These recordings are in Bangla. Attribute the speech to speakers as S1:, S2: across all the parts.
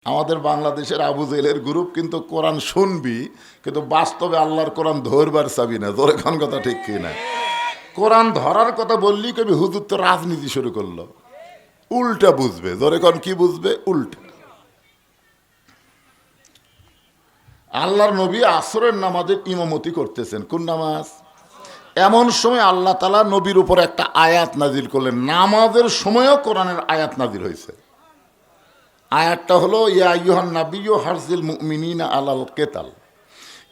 S1: আমাদের বাংলাদেশের আবু জেলের গ্রুপ কিন্তু কোরআন শুনবি, কিন্তু বাস্তবে আল্লাহর কোরআন ধরবার চাবি না। তোর এখন কথা ঠিক কি না? কোরআন ধরার কথা বললি কবি হুজুর তো রাজনীতি শুরু করলো। উল্টা বুঝবে, ধরে কন কি বুঝবে? উল্টা। আল্লাহর নবী আসরের নামাজের ইমামতি করতেছেন। কোন নামাজ? এমন সময় আল্লাহ তাআলা নবীর উপর একটা আয়াত নাজিল করলেন। নামাজের সময়ও কোরআনের আয়াত নাজিল হয়েছে। আয়াতটা হলো ইয়া আইয়ুহান নাবিয়্যু হারজিল মুমিনিনা আলাল কিতাল।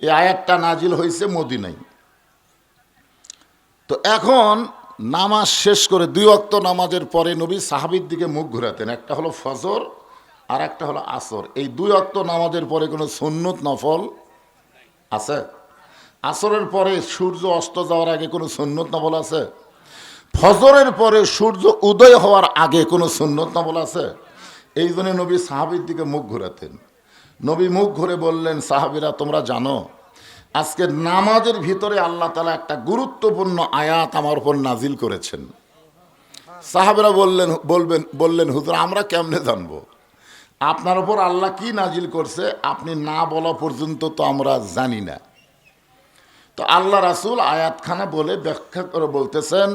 S1: এই আয়াতটা নাজিল হয়েছে মদিনায়। তো এখন নামাজ শেষ করে 2 ওয়াক্ত নামাজের পরে নবী সাহাবীর দিকে মুখ ঘোরাতেন। একটা হলো ফজর আর একটা হলো আসর। এই 2 ওয়াক্ত নামাজের পরে কোনো সুন্নত নফল আছে? আসরের পরে সূর্য অস্ত যাওয়ার আগে কোনো সুন্নত নফল আছে? ফজরের পরে সূর্য উদয় হওয়ার আগে কোনো সুন্নত নফল আছে? এই জন্য নবী সাহাবীর দিকে মুখ ঘোরাতেন। নবী মুখ ঘুরে বললেন, সাহাবীরা তোমরা জানো আজকে নামাজের ভিতরে আল্লাহ তাআলা একটা গুরুত্বপূর্ণ আয়াত আমার উপর নাজিল করেছেন। সাহাবীরা বললেন হুজুর আমরা কেমনে জানবো আপনার উপর আল্লাহ কি নাজিল করছে? আপনি না বলা পর্যন্ত তো আমরা জানি না। তো আল্লাহ রাসূল আয়াতখানা বলে ব্যাখ্যা করে বলতেছেন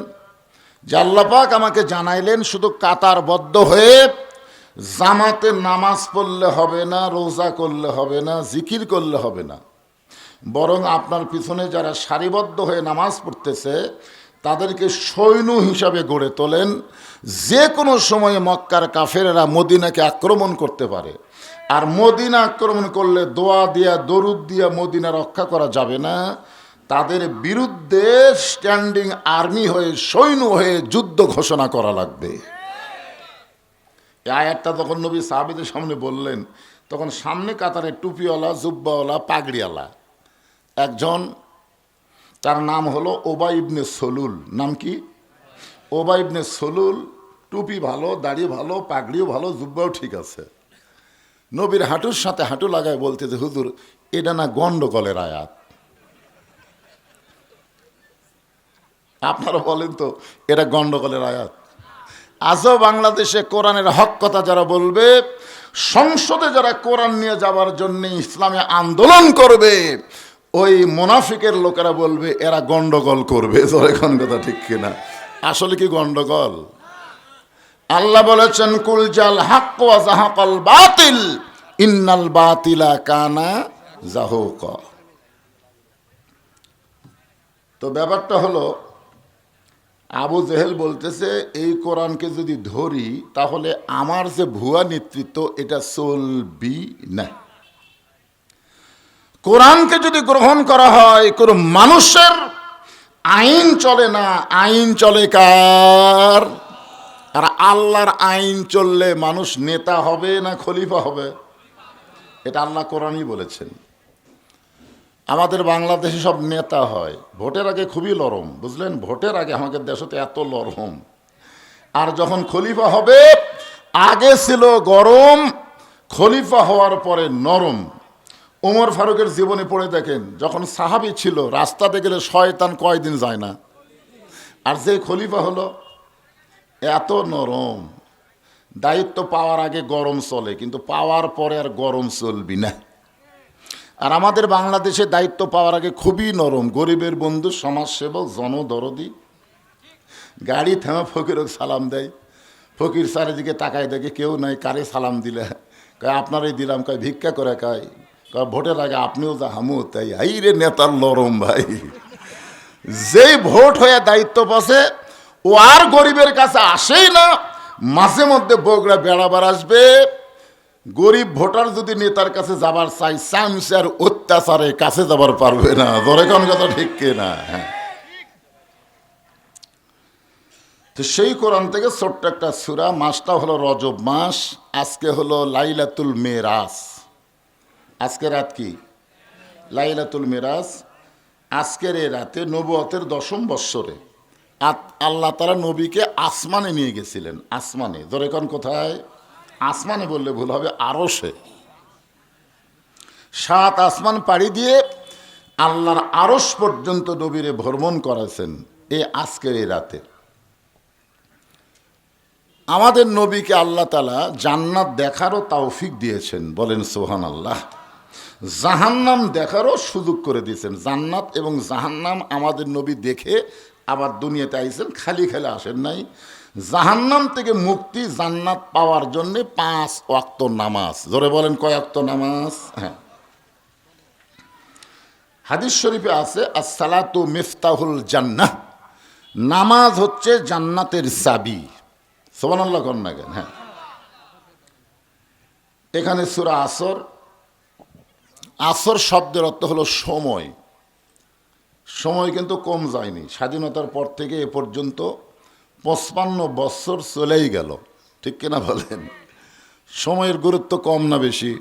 S1: যে আল্লাহ পাক আমাকে জানাইলেন শুধু কাতারবদ্ধ হয়ে জামাতে নামাজ পড়লে হবে না, রোজা করলে হবে না, জিকির করলে হবে না, বরং আপনার পিছনে যারা সারিবদ্ধ হয়ে নামাজ পড়তেছে তাদেরকে সৈন্য হিসাবে গড়ে তোলেন। যে কোনো সময়ে মক্কার কাফেরেরা মদিনাকে আক্রমণ করতে পারে, আর মদিনা আক্রমণ করলে দোয়া দিয়া দরুদ দিয়া মদিনা রক্ষা করা যাবে না। তাদের বিরুদ্ধে স্ট্যান্ডিং আর্মি হয়ে সৈন্য হয়ে যুদ্ধ ঘোষণা করা লাগবে। এই আয়াতটা যখন নবী সাহাবীদের সামনে বললেন, তখন সামনে কাতারে টুপিওয়ালা জুব্বাওয়ালা পাগড়িওয়ালা একজন, তার নাম হলো ওবাই ইবনে সলুল। নাম কি? ওবাই ইবনে সলুল। টুপি ভালো, দাড়ি ভালো, পাগড়িও ভালো, জুব্বাও ঠিক আছে। নবীর হাঁটুর সাথে হাঁটু লাগায় বলতে যে হুজুর এটা না গন্ডগোলের আয়াত। আপনারা বলেন তো এটা গন্ডগোলের আয়াত? আজও বাংলাদেশে কোরআনের হক কথা যারা বলবে, সংসদে যারা কোরআন নিয়ে যাবার জন্য ইসলামে আন্দোলন করবে, ওই মুনাফিকের লোকেরা বলবে এরা গন্ডগোল করবে। এখন কথা ঠিক কিনা? আসলে কি গন্ডগোল? আল্লাহ বলেছেন কুল জাল হক ওয়া যাহাকাল বাতিল ইন্নাল বাতিলা কানা যাহুকা। তো ব্যাপারটা হলো আবু জেহেল বলতেছে এই কোরআনকে যদি ধরি তাহলে আমার যে ভুয়া নেতৃত্ব এটা চলবি না। কোরআনকে যদি গ্রহণ করা হয় কোনো মানুষের আইন চলে না, আইন চলে কার? আর আল্লাহর আইন চললে মানুষ নেতা হবে না খলিফা হবে? এটা আল্লাহ কোরআনই বলেছেন। আমাদের বাংলাদেশে সব নেতা হয় ভোটের আগে খুবই নরম, বুঝলেন? ভোটের আগে আমাদের দেশতে এত নরম, আর যখন খলিফা হবে আগে ছিল গরম, খলিফা হওয়ার পরে নরম। ওমর ফারুকের জীবনে পড়ে দেখেন, যখন সাহাবী ছিল রাস্তাতে গেলে শয়তান কয়দিন যায় না, আর যে খলিফা হলো এত নরম। দায়িত্ব পাওয়ার আগে গরম চলে, কিন্তু পাওয়ার পরে আর গরম চলবি না। আর আমাদের বাংলাদেশে দায়িত্ব পাওয়ার আগে খুবই নরম, গরিবের বন্ধু, সমাজসেবক, জনদরদি। গাড়ি থেমে ফকিরক সালাম দেয়, ফকির চারিদিকে তাকায় দেখে কেউ নাই, কারে সালাম দিলে কয় আপনারই দিলাম, কয় ভিক্ষা করে, কয় ভোটের আগে আপনিও যা হামু তাই। হাই রে নেতার নরম ভাই। যেই ভোট হয়ে দায়িত্ব পাশে ও আর গরিবের কাছে আসেই না, মাঝে মধ্যে বগুড়া বেড়াবার আসবে। গরিব ভোটার যদি নেতার কাছে যাবার চাই, চামচার অত্যাচারে কাছে যাবার পারবে না। ধরে কোন কথা ঠিক কিনা? হ্যাঁ। তো সেই কোরআন থেকে ছোট্ট একটা সূরা, মাসটা হলো রজব মাস। আজকে হলো লাইলাতুল মেরাজ। আজকে রাত কি? লাইলাতুল মেরাজ। আজকের এই রাতে নবুয়তের 10ম বৎসরে আল্লাহ তাআলা নবীকে আসমানে নিয়ে গেছিলেন। আসমানে, ধরে কোন কোথায়? আসমানে বললে ভুল হবে, আরশে। 7 আসমান পাড়ি দিয়ে আল্লাহর আরশ পর্যন্ত নবীরে ভ্রমণ করেছেন এই আজকের এই রাতে। আমাদের নবীকে আল্লাহ তাআলা জান্নাত দেখারও তৌফিক দিয়েছেন, বলেন সুবহানাল্লাহ। জাহান্নাম দেখারও সুযোগ করে দিয়েছেন। জান্নাত এবং জাহান্নাম আমাদের নবী দেখে আবার দুনিয়াতে আইছেন, খালি খালি আসেন নাই। জাহান্নাম থেকে মুক্তি জান্নাত পাওয়ার জন্যে 5 ওয়াক্ত নামাজ। জোরে বলেন, কয় ওয়াক্ত নামাজ? হ্যাঁ, হাদিস শরীফে আছে আসসালাতু মিফতাহুল জান্নাহ, নামাজ হচ্ছে জান্নাতের চাবি। সুবহানাল্লাহ কোন না কেন? হ্যাঁ, এখানে সূরা আসর, আসর শব্দের অর্থ হলো সময়। সময় কিন্তু কম যায়নি, স্বাধীনতার পর থেকে এ পর্যন্ত 55 বছর চলেই গেল, ঠিক কিনা বলেন? সময়ের গুরুত্ব কম না বেশি?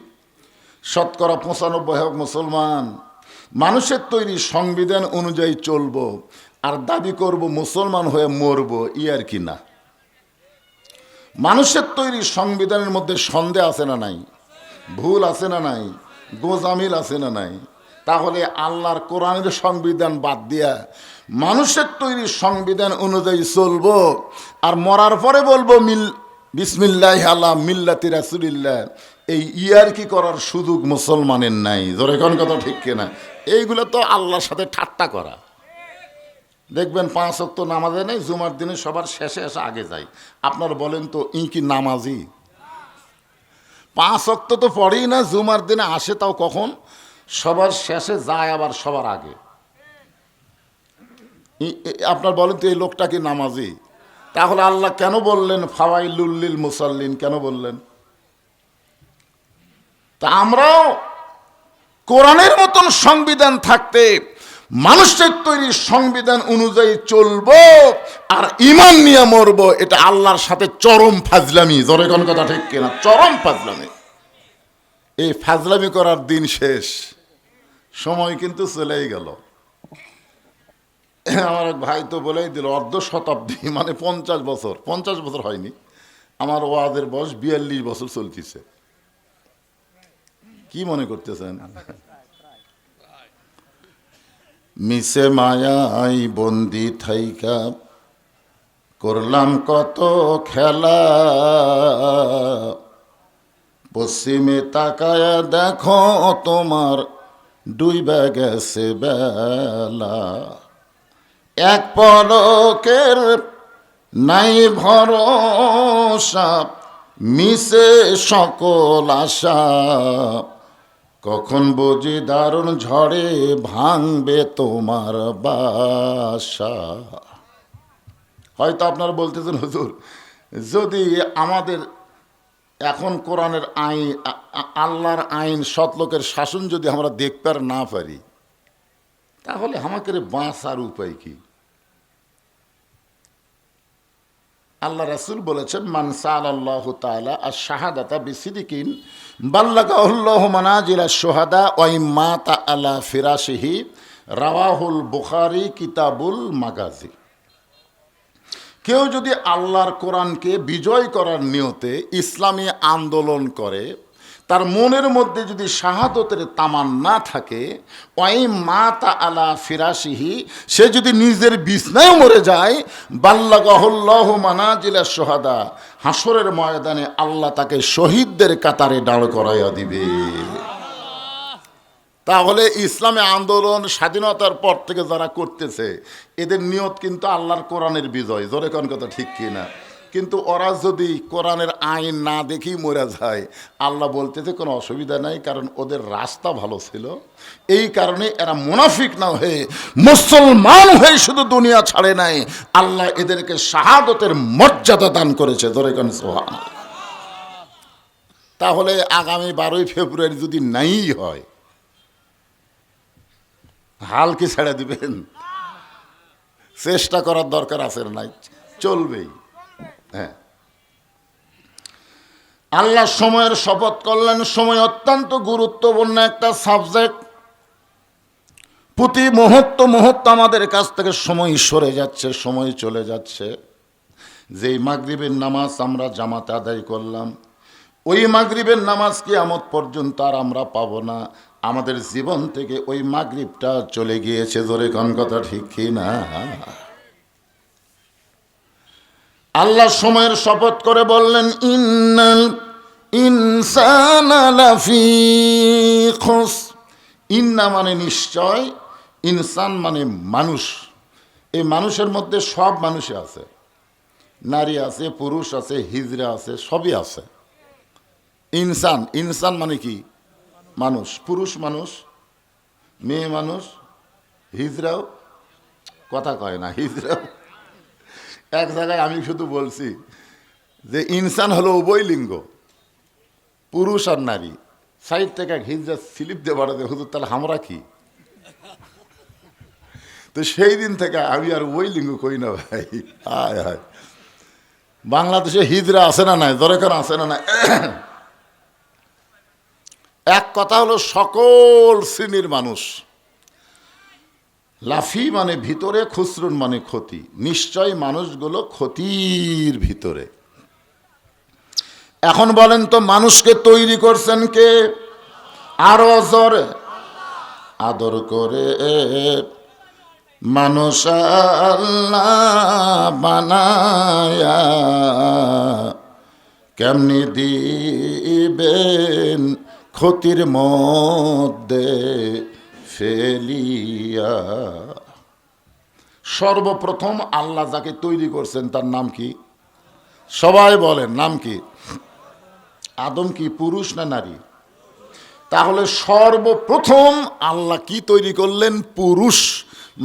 S1: শতকরা 95 মুসলমান মানুষের তৈরি সংবিধান অনুযায়ী চলবো আর দাবি করব মুসলমান হয়ে মরবো, ই আর কি না? মানুষের তৈরি সংবিধানের মধ্যে সন্দেহ আছে না নাই? ভুল আছে না নাই? গোজামিল আছে না নাই? তাহলে আল্লাহর কোরআনের সংবিধান বাদ দিয়া মানুষের তৈরি সংবিধান অনুযায়ী চলবো আর মরার পরে বলবো বিসমিল্লাহ আলা মিল্লাতি রাসূলিল্লাহ, এই ইয়ারকি করার সুযোগ মুসলমানের নাই। জোরে কোন কথা, ঠিক কিনা? এইগুলো তো আল্লাহর সাথে ঠাট্টা করা। দেখবেন 5 ওয়াক্ত নামাজে নেই, জুমার দিনে সবার শেষে এসে আগে যায়। আপনার বলেন তো, ই কি নামাজি? 5 ওয়াক্ত তো পড়েই না, জুমার দিনে আসে তাও কখন? সবার শেষে যায়, আবার সবার আগে। আপনার বলেন তো, এই লোকটা কি নামাজি? তাহলে আল্লাহ কেন বললেন ফাওয়াইলুল লিল মুসাল্লিন? কেন বললেন? তা আমরাও কোরআনের মতন সংবিধান থাকতে মানুষের তৈরি সংবিধান অনুযায়ী চলবো আর ঈমান নিয়ে মরবো, এটা আল্লাহর সাথে চরম ফাজলামি। জোরে কোন কথা, ঠিক কিনা? চরম ফাজলামি। এই ফাজলামি করার দিন শেষ, সময় কিন্তু চলেই গেল। আমার এক ভাই তো বলেই দিল, অর্ধ শতাব্দী মানে 50 বছর, 50 বছর হয়নি, আমার ওয়াজের বয়স 42 বছর চলতেছে। কি মনে করতেছেন? মিশে মায়াই বন্দি থাইকা করলাম কত খেলা, পশ্চিমে তাকায়া দেখো তোমার ডুইবা গেছে বেলা, এক পলকের নাই ভরসা, মিশে সকল আশা, কখন বুঝি দারুণ ঝড়ে ভাঙবে তোমার বাসা। হয়তো আপনারা বলতেছেন, হুজুর যদি আমাদের এখন কোরআনের আইন, আল্লাহর আইন, সৎলোকের শাসন যদি আমরা দেখতে না পারি, তাহলে আমাকে বাঁচার উপায় কি? আল্লাহ রাসূল বলেছেন, মান সাআলাল্লাহু তাআলা আশ-শাহাদাতা বিসিদিকিন বাল্লাগাহুল্লাহু মানাজিলা শুহাদা ওয়া ইম্মাতা আলা ফিরাশিহি, রাওয়াহুল বুখারী কিতাবুল মাগাজি। কেউ যদি আল্লাহর কোরআনকে বিজয় করার নিয়তে ইসলামী আন্দোলন করে, তার মনের মধ্যে যদি শাহাদতের তামান্না থাকে, ওয়াই মাতা আলা ফিরাশিহি, সে যদি নিজের বিছনায় মরে যায়, বাল্লাগাহুল্লাহু মানাজিলা শুহাদা, হাসরের ময়দানে আল্লাহ তাকে শহীদদের কাতারে দাঁড় করাইয়া দিবে। তাহলে ইসলামী আন্দোলন স্বাধীনতার পর থেকে যারা করতেছে, এদের নিয়ত কিন্তু আল্লাহর কোরআনের বিজয়। জোরে কোন কথা, ঠিক কিনা? কিন্তু ওরা যদি কোরআনের আইন না দেখেই মরে যায়, আল্লাহ বলতেছে কোনো অসুবিধা নাই, কারণ ওদের রাস্তা ভালো ছিল। এই কারণে এরা মুনাফিক না হয়ে মুসলমান হয়ে শুধু দুনিয়া ছাড়ে নাই, আল্লাহ এদেরকে শাহাদতের মর্যাদা দান করেছে। জোরে কোন সুবহানাল্লাহ। তাহলে আগামী 12ই ফেব্রুয়ারি যদি নাই হয়, হাল কি ছেড়ে দিবেন? চেষ্টা করার দরকার আছে না? নাই, চলবেই। হ্যাঁ, আল্লাহ সময়ের শপথ করলেন। সময় অত্যন্ত গুরুত্বপূর্ণ একটা সাবজেক্ট। প্রতি মুহূর্ত আমাদের কাছ থেকে সময় সরে যাচ্ছে, সময় চলে যাচ্ছে। যেই মাগরিবের নামাজ আমরা জামাতে আদায় করলাম, ওই মাগরিবের নামাজ কিয়ামত পর্যন্ত আর আমরা পাবো না। আমাদের জীবন থেকে ওই মাগরিবটা চলে গিয়েছে। জোরে কোন কথা, ঠিক কি না? আল্লাহ সময়ের শপথ করে বললেন, ইন্নাল ইনসানা লাফি খুস। ইন্না মানে নিশ্চয়, ইনসান মানে মানুষ। এই মানুষের মধ্যে সব মানুষই আছে, নারী আছে, পুরুষ আছে, হিজড়া আছে, সবই আছে। ইনসান, ইনসান মানে কি? মানুষ। পুরুষ মানুষ, মেয়ে মানুষ, হিজড়াও, কথা কয় না হিজড়াও। এক জায়গায় আমি শুধু বলছি যে ইনসান হলো উভয় লিঙ্গ, পুরুষ আর নারী। সাইড থেকে এক হিজড়া স্লিপ দিয়ে বাড়াতে, হুজুর তাহলে আমরা কি? তো সেই দিন থেকে আমি আর ওই লিঙ্গ কই না ভাই। হায় হায়, বাংলাদেশে হিজড়া আছে না নাই? দরকার আছে না নাই? এক কথা হলো সকল শ্রেণীর মানুষ। লাফি মানে ভিতরে, খুসরুন মানে ক্ষতি। নিশ্চয় মানুষগুলো ক্ষতির ভিতরে। এখন বলেন তো, মানুষকে তৈরি করছেন কে? আরো জোরে, আদর করে মানুষ আল্লাহ বানায়া কেমনি দিবেন ক্ষতির মধ্যে ফেলিয়া। সর্বপ্রথম আল্লাহ যাকে তৈরি করছেন তার নাম কি? সবাই বলেন, নাম কি? আদম কি পুরুষ না নারী? তাহলে সর্বপ্রথম আল্লাহ কি তৈরি করলেন? পুরুষ।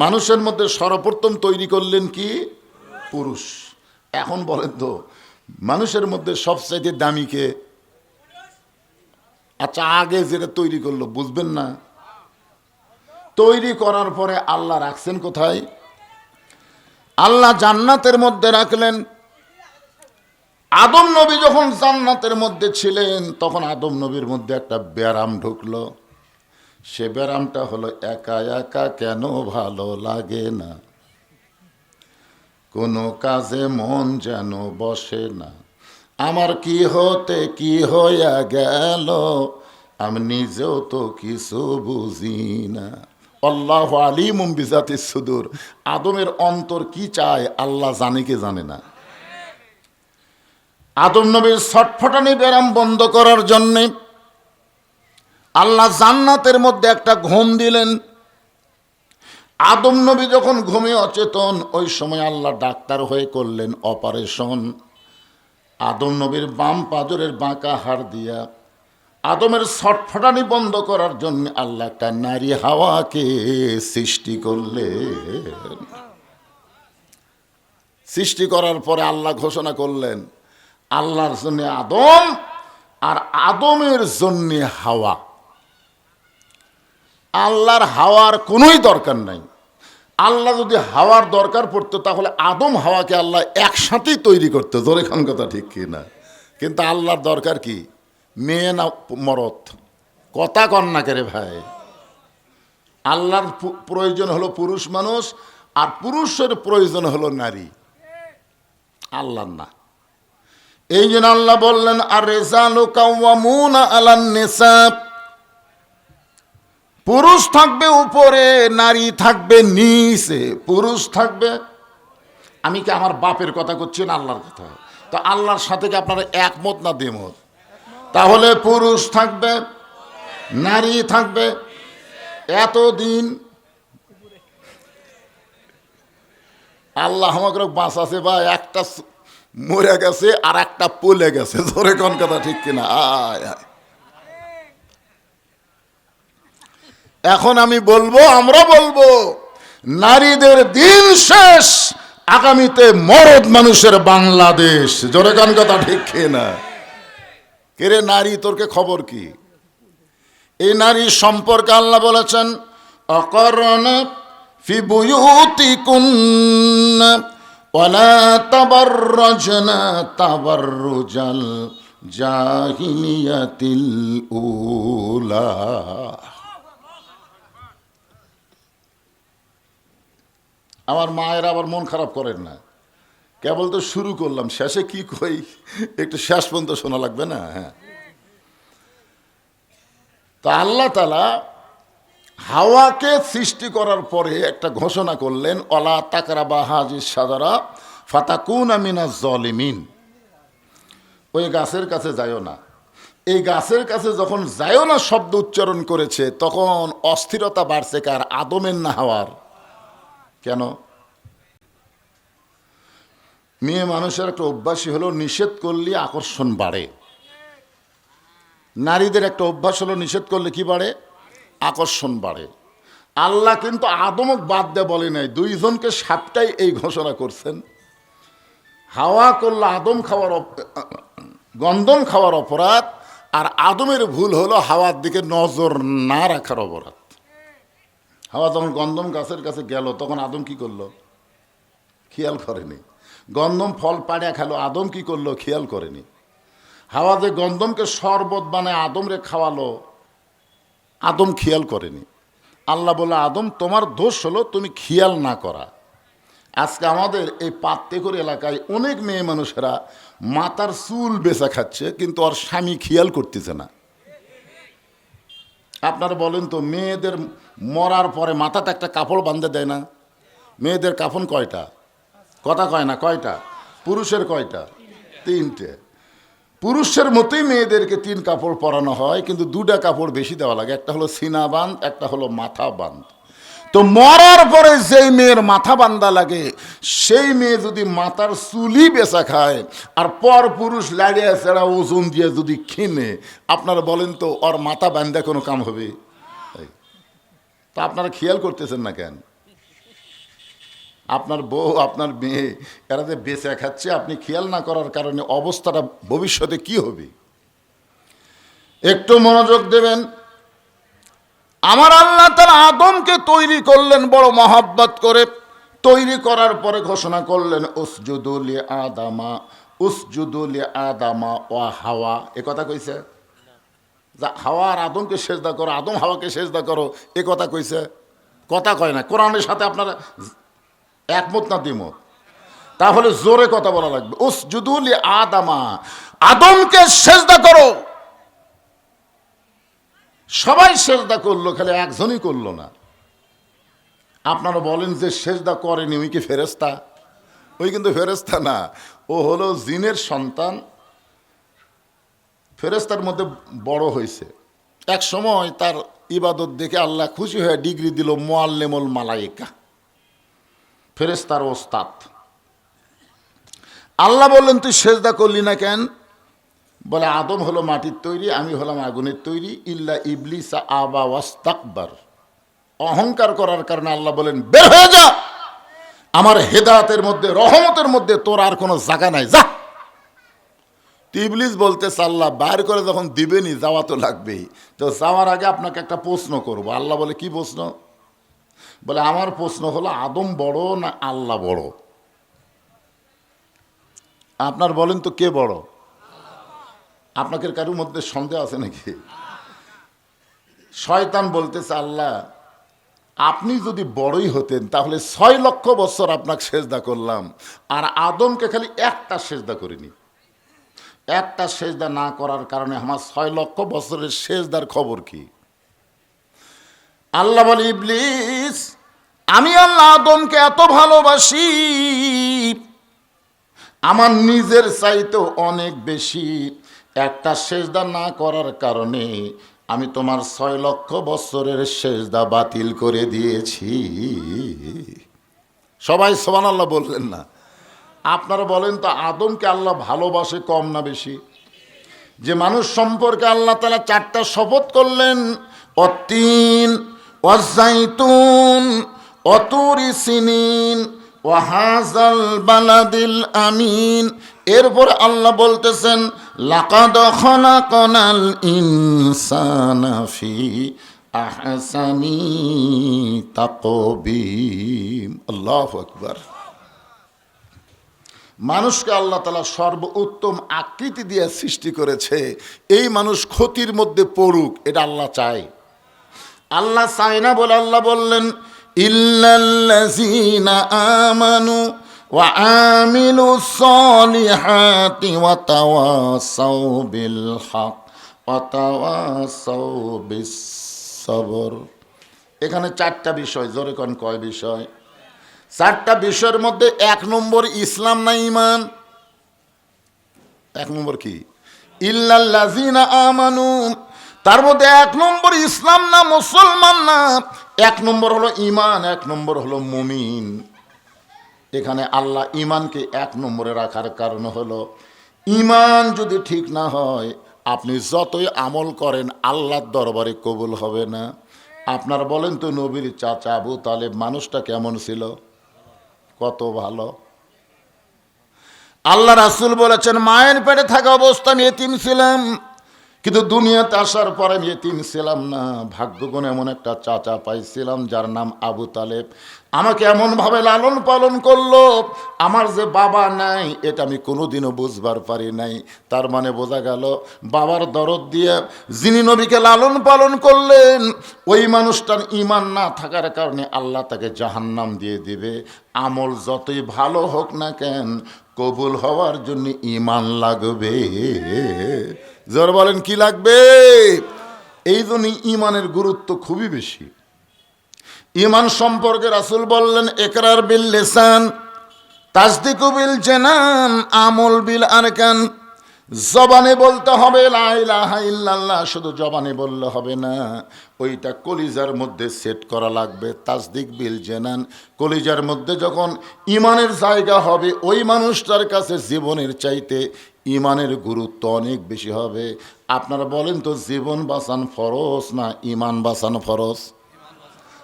S1: মানুষের মধ্যে সর্বপ্রথম তৈরি করলেন কি? পুরুষ। এখন বলেন তো, মানুষের মধ্যে সবচাইতে দামি কে? আচ্ছা, আগে যেটা তৈরি করলো বুঝবেন না? তৈরি করার পরে আল্লাহ রাখছেন কোথায়? আল্লাহ জান্নাতের মধ্যে রাখলেন। আদম নবী যখন জান্নাতের মধ্যে ছিলেন, তখন আদম নবীর মধ্যে একটা ব্যারাম ঢুকলো। সে ব্যারামটা হলো, একা একা কেন ভালো লাগে না, কোনো কাজে মন যেন বসে না, আমার কি হতে কি হইয়া গেল, আমি নিজেও তো কিছু বুঝি না। আল্লাহু আলিমুম বিজাতিস সুদূর। আদমের অন্তর কি চায় আল্লাহ জানে কি জানে না? আদম নবীর ছটফটানি ব্যারাম বন্ধ করার জন্যে আল্লাহ জান্নাতের মধ্যে একটা ঘুম দিলেন। আদম নবী যখন ঘুমে অচেতন, ওই সময় আল্লাহ ডাক্তার হয়ে করলেন অপারেশন। আদম নবীর বাম পাজরের বাঁকা হাড় দিয়া আদমের ছটফটানি বন্ধ করার জন্য আল্লাহ একটা নারী হাওয়াকে সৃষ্টি করলেন। সৃষ্টি করার পরে আল্লাহ ঘোষণা করলেন, আল্লাহর জন্য আদম আর আদমের জন্য হাওয়া। আল্লাহর হাওয়ার কোনোই দরকার নাই। আল্লাহ যদি হাওয়ার দরকার পড়তো তাহলে আদম হাওয়াকে আল্লাহ একসাথেই তৈরি করতো। জোরে খান কথা, ঠিক কি না? কিন্তু আল্লাহর দরকার কি? মেয়ে না মরদ? কথা কন না কেরে ভাই। আল্লাহর প্রয়োজন হলো পুরুষ মানুষ, আর পুরুষের প্রয়োজন হলো নারী, আল্লাহর না। এই জন্য আল্লাহ বললেন, আর রিজালু কাওয়ামুনা আলান নিসা। পুরুষ থাকবে উপরে, নারী থাকবে নিচে। পুরুষ থাকবে, আমি কি আমার বাপের কথা করছি না আল্লাহর কথা? তো আল্লাহর সাথে কি আপনারা একমত না দ্বিমত? তাহলে পুরুষ থাকবে, নারী থাকবে। এতদিন আল্লাহ আমাকে বাঁচাছে বা একটা মরে গেছে আর একটা পলে গেছে। ধরে কোন কথা, ঠিক কিনা? আয় আয়। এখন আমি বলবো, আমরা বলবো, নারীদের দিন শেষ, আগামীতে মরদ মানুষের বাংলাদেশ। জোরে কোন কথা, ঠিক কিনা? কেরে নারী, তোরকে খবর কি? এই নারী সম্পর্কে আল্লাহ বলেছেন, অকরনা ফি বুয়ুতিকুন্না ওয়ালা তাবাররাজনা তাবাররুজাল জাহিলিয়াতিল উলা। আমার মায়ের আবার মন খারাপ করেন না, কেবল তো শুরু করলাম, শেষে কি কই একটু শেষ পর্যন্ত শোনা লাগবে না? হ্যাঁ, তা আল্লাহ তাআলা হাওয়াকে সৃষ্টি করার পরে একটা ঘোষণা করলেন, অলা তাকরাবা হাজিস সাজারা ফাতাকুনা মিনাজ জালিমিন। ওই গাছের কাছে যাইও না। এই গাছের কাছে যখন যাইও না শব্দ উচ্চারণ করেছে তখন অস্থিরতা বাড়ছে কার? আদমের না হাওয়ার? কেন? মেয়ে মানুষের একটা অভ্যাসই হলো নিষেধ করলে আকর্ষণ বাড়ে। নারীদের একটা অভ্যাস হলো নিষেধ করলে কি বাড়ে? আকর্ষণ বাড়ে। আল্লাহ কিন্তু আদমক বাদ দিয়ে বলে নাই, দুইজনকে সাতটাই এই ঘোষণা করছেন। হাওয়া করলে আদম খাওয়ার গন্ধম খাওয়ার অপরাধ, আর আদমের ভুল হলো হাওয়ার দিকে নজর না রাখার অপরাধ। হাওয়া যখন গন্ধম গাছের কাছে গেল তখন আদম কি করলো? খেয়াল করেনি। গন্ধম ফল পাড়িয়া খেলো, আদম কি করলো? খেয়াল করেনি। হাওয়া যে গন্ধমকে শরবত বানায় আদমরে খাওয়ালো, আদম খেয়াল করেনি। আল্লাহ বলে, আদম তোমার দোষ হলো তুমি খেয়াল না করা। আজকে আমাদের এই পাত্তেকর এলাকায় অনেক মেয়ে মানুষেরা মাথার চুল বেচা খাচ্ছে, কিন্তু ওর স্বামী খেয়াল করতেছে না। আপনারা বলেন তো, মেয়েদের মরার পরে মাথাতে একটা কাপড় বাঁধতে দেয় না? মেয়েদের কাফন কয়টা? কথা কয় না, কয়টা? পুরুষের কয়টা? তিনটে। পুরুষের মতোই মেয়েদেরকে তিন কাপড় পরানো হয়, কিন্তু দুটা কাপড় বেশি দেওয়া লাগে। একটা হলো সিনা বাঁধ, একটা হলো মাথা বাঁধ। তো মরার পরে যেই মেয়ের মাথা বান্ধা লাগে, সেই মেয়ে যদি মাথার চুলি বেচা খায় আর পর পুরুষ লাড়িয়া ছাড়া ওজন দিয়ে যদি কিনে, আপনারা বলেন তো ওর মাথা বান্ধা কোনো কাম হবে? তা আপনারা খেয়াল করতেছেন না কেন? আপনার বউ, আপনার মেয়ে, এরা যে বেচা খাচ্ছে, আপনি খেয়াল না করার কারণে অবস্থাটা ভবিষ্যতে কি হবে? একটু মনোযোগ দেবেন। আমার আল্লাহ তাআলা আদমকে তৈরি করলেন বড় মহব্বত করে। তৈরি করার পরে ঘোষণা করলেন, উসজুদু লি আদামা, উসজুদু লি আদামা ওয়া হাওয়া। এ কথা কইছে? যা হাওয়া আর আদমকে সেজদা করো, আদম হাওয়াকে সেজদা করো, এ কথা কইছে? কথা কয় না। কোরআনের সাথে আপনারা একমত না দ্বিমত? তাহলে জোরে কথা বলা লাগবে। উসজুদু লি আদামা, আদমকে সেজদা করো। সবাই সেজদা করলো, খালি একজনই করলো না। আপনারা বলেন যে সেজদা করেনি ওই কি ফেরেশতা? ওই কিন্তু ফেরেশতা না, ও হলো জিনের সন্তান। ফেরেশতার মধ্যে বড় হয়েছে। এক সময় তার ইবাদত দেখে আল্লাহ খুশি হয়ে ডিগ্রি দিল মুআল্লিমুল মালায়েকা, ফেরেশতার ওস্তাদ। আল্লাহ বললেন, তুই সেজদা করলি না কেন? বলে, আদম হলো মাটির তৈরি, আমি হলাম আগুনের তৈরি। ইল্লা ইবলিসা আবা ওয়াস্তাকবার। অহংকার করার কারণে আল্লাহ বলেন, বের হয়ে যা, আমার হেদায়েতের মধ্যে, রহমতের মধ্যে তোর আর কোনো জায়গা নাই, যা। ইবলিস বলতেছে, আল্লাহ বাইর করে যখন দিবেনি, যাওয়া তো লাগবেই। তো যাওয়ার আগে আপনাকে একটা প্রশ্ন করব। আল্লাহ বলে, কি প্রশ্ন? বলে, আমার প্রশ্ন হলো আদম বড় না আল্লাহ বড়? আপনার বলেন তো কে বড়? আপনাকে কারোর মধ্যে সন্দেহ আছে নাকি? শয়তান বলতেছে, আল্লাহ আপনি যদি বড়ই হতেন তাহলে 6 লক্ষ বছর আপনাকে সেজদা করলাম, আর আদমকে খালি একটা সেজদা করিনি। একটা সেজদা না করার কারণে আমার 6 লক্ষ বছরের সেজদার খবর কি? আল্লাহ বলে, ইবলিস, আমি আল্লাহ আদমকে এত ভালোবাসি, আমার নিজের চাইতেও অনেক বেশি। একটা সেজদা না করার কারণে আমি তোমার 6 লক্ষ বছরের সেজদা বাতিল করে দিয়েছি। সবাই সুবহানাল্লাহ বললেন না? আপনারা বলেন তো, আদমকে আল্লাহ ভালোবাসে কম না বেশি? যে মানুষ সম্পর্কে আল্লাহ তাআলা 4টা শপথ করলেন, অত্তিন ওয়াজাইতুন অতুরি সিনিন ওয়াহাজাল বালাদিল আমিন। এরপর আল্লাহ বলতেছেন, লাকাদ খলাকনাল ইনসানা ফি আহসানি তাকবীম। আল্লাহু আকবার। মানুষকে আল্লাহ তাআলা সর্বোত্তম আকৃতি দিয়ে সৃষ্টি করেছে। এই মানুষ ক্ষতির মধ্যে পড়ুক, এটা আল্লাহ চায়? আল্লাহ চায় না বলে আল্লাহ বললেন, ইল্লাল্লাযীনা আমানু ওয়া আমিলুস সলিহাতি ওয়া তাওয়াসাউ বিল হক ওয়া তাওয়াসাউ বিস সবর। এখানে 4টা বিষয়। জোরে কোন কয় বিষয়? চারটা বিষয়ের মধ্যে 1 নম্বর ইসলাম না ঈমান? 1 নম্বর কি? ইল্লাল্লাযিনা আমানু। তার মধ্যে 1 নম্বর ইসলাম না, মুসলমান না। 1 নম্বর হলো ঈমান, 1 নম্বর হলো মুমিন। এখানে আল্লাহ ঈমানকে 1 নম্বরে রাখার কারণ হলো ঈমান যদি ঠিক না হয় আপনি যতই আমল করেন আল্লাহর দরবারে কবুল হবে না। আপনার বলেন তো, নবীর চাচা আবু তালেব মানুষটা কেমন ছিল? কত ভালো। আল্লাহ রাসূল বলেছেন, মায়ের পেটে থাকা অবস্থা আমি এতিম ছিলাম, কিন্তু দুনিয়াতে আসার পরে আমি এতিম ছিলাম না। ভাগ্যগুণে এমন একটা চাচা পাইছিলাম যার নাম আবু তালেব। আমাকে এমনভাবে লালন পালন করলো, আমার যে বাবা নাই এটা আমি কোনোদিনও বুঝবার পারি নাই। তার মানে বোঝা গেল বাবার দরদ দিয়ে যিনি নবীকে লালন পালন করলেন ওই মানুষটার ঈমান না থাকার কারণে আল্লাহ তাকে জাহান্নাম দিয়ে দিবে। আমল যতই ভালো হোক না কেন কবুল হওয়ার জন্য ঈমান লাগবে। জোর বলেন, কি লাগবে? এই জন্যই ঈমানের গুরুত্ব খুবই বেশি। ঈমান সম্পর্কে রাসূল বললেন, ইকরার বিল লিসান, তাসদীকু বিল জানান, আমল বিল আরকান। জবানে বলতে হবে লা ইলাহা ইল্লাল্লাহ, শুধু জবানে বললে হবে না, ওইটা কলিজার মধ্যে সেট করা লাগবে। তাসদিক বিল জানান, কলিজার মধ্যে যখন ঈমানের জায়গা হবে ওই মানুষটার কাছে জীবনের চাইতে ঈমানের গুরুত্ব অনেক বেশি হবে। আপনারা বলেন তো, জীবন বাঁচান ফরজ না ঈমান বাঁচান ফরজ?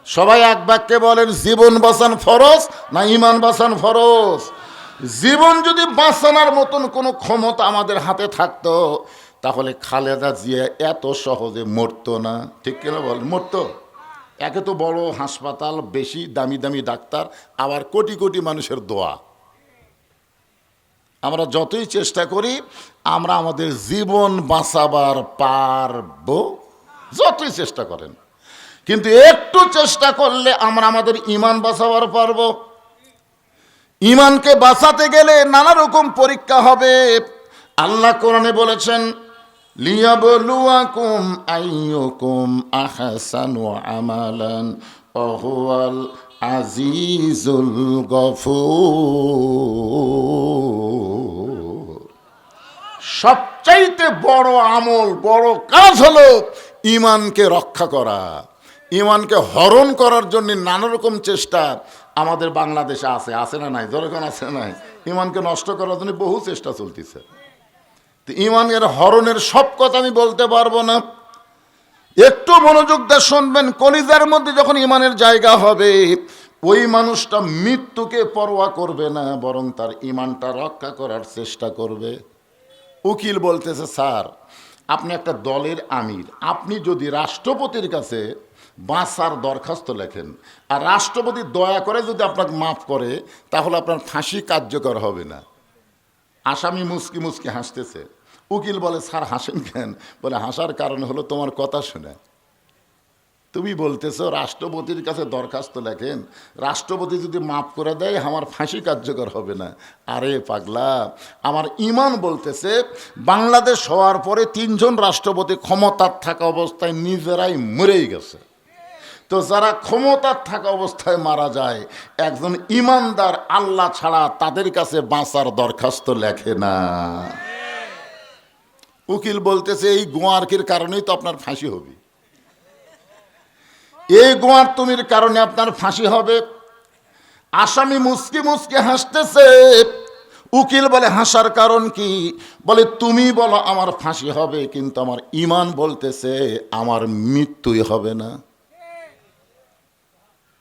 S1: সবাই এক বাক্যে বলেন, জীবন বাঁচান ফরজ না ঈমান বাঁচান ফরজ? জীবন যদি বাঁচানোর মতন কোনো ক্ষমতা আমাদের হাতে থাকতো তাহলে খালেদা জিয়া এত সহজে মরতো না। ঠিক কিনা বলেন? মরতো? একে তো বড় হাসপাতাল, বেশি দামি দামি ডাক্তার, আবার কোটি কোটি মানুষের দোয়া। আমরা যতই চেষ্টা করি আমরা আমাদের জীবন বাঁচাবার পারবো, যতই চেষ্টা করেন, কিন্তু একটু চেষ্টা করলে আমরা আমাদের ঈমান বাঁচাবার পারবো। ঈমানকে বাঁচাতে গেলে নানা রকম পরীক্ষা হবে। আল্লাহ কোরআনে বলেছেন, লিয়াবলুয়াকুম আইয়ুকুম আহসানু আমালান ওয়া হুয়াল আজিজুল গফুর। সবচাইতে বড় আমল, বড় কাজ হলো ঈমানকে রক্ষা করা। ঈমানকে হরণ করার জন্য নানা রকম চেষ্টা আমাদের বাংলাদেশে আছে না নাই? যখন আছে নাই, ঈমানকে নষ্ট করার জন্য বহু চেষ্টা চলতেছে। তো ঈমানের হরণের সব কথা আমি বলতে পারবো না, একটু মনোযোগ দিয়ে শুনবেন। কলিজার মধ্যে যখন ঈমানের জায়গা হবে ওই মানুষটা মৃত্যুকে পরোয়া করবে না, বরং তার ঈমানটা রক্ষা করার চেষ্টা করবে। উকিল বলতেছে, স্যার আপনি একটা দলের আমির, আপনি যদি রাষ্ট্রপতির কাছে বাঁচার দরখাস্ত লেখেন আর রাষ্ট্রপতি দয়া করে যদি আপনাকে মাফ করে তাহলে আপনার ফাঁসি কার্যকর হবে না। আসামি মুচকি মুচকি হাসতেছে। উকিল বলে, স্যার হাসেন কেন? বলে, হাসার কারণ হলো তোমার কথা শুনে। তুমি বলতেছো রাষ্ট্রপতির কাছে দরখাস্ত লেখেন, রাষ্ট্রপতি যদি মাফ করে দেয় আমার ফাঁসি কার্যকর হবে না। আরে পাগলা, আমার ঈমান বলতেছে বাংলাদেশ হওয়ার পরে 3 জন রাষ্ট্রপতি ক্ষমতার থাকা অবস্থায় নিজেরাই মরেই গেছে। তো যারা ক্ষমতার থাকা অবস্থায় মারা যায়, একজন ঈমানদার আল্লাহ ছাড়া তাদের কাছে বাঁচার দরখাস্ত লেখে না। উকিল বলতেছে, এই গোয়ারকির কারণেই তো আপনার ফাঁসি হবে, এই গোয়ার তুমির কারণে আপনার ফাঁসি হবে। আসামি মুচকি মুচকি হাসতেছে। উকিল বলে, হাসার কারণ কি? বলে, তুমি বলো আমার ফাঁসি হবে, কিন্তু আমার ঈমান বলতেছে আমার মৃত্যুই হবে না।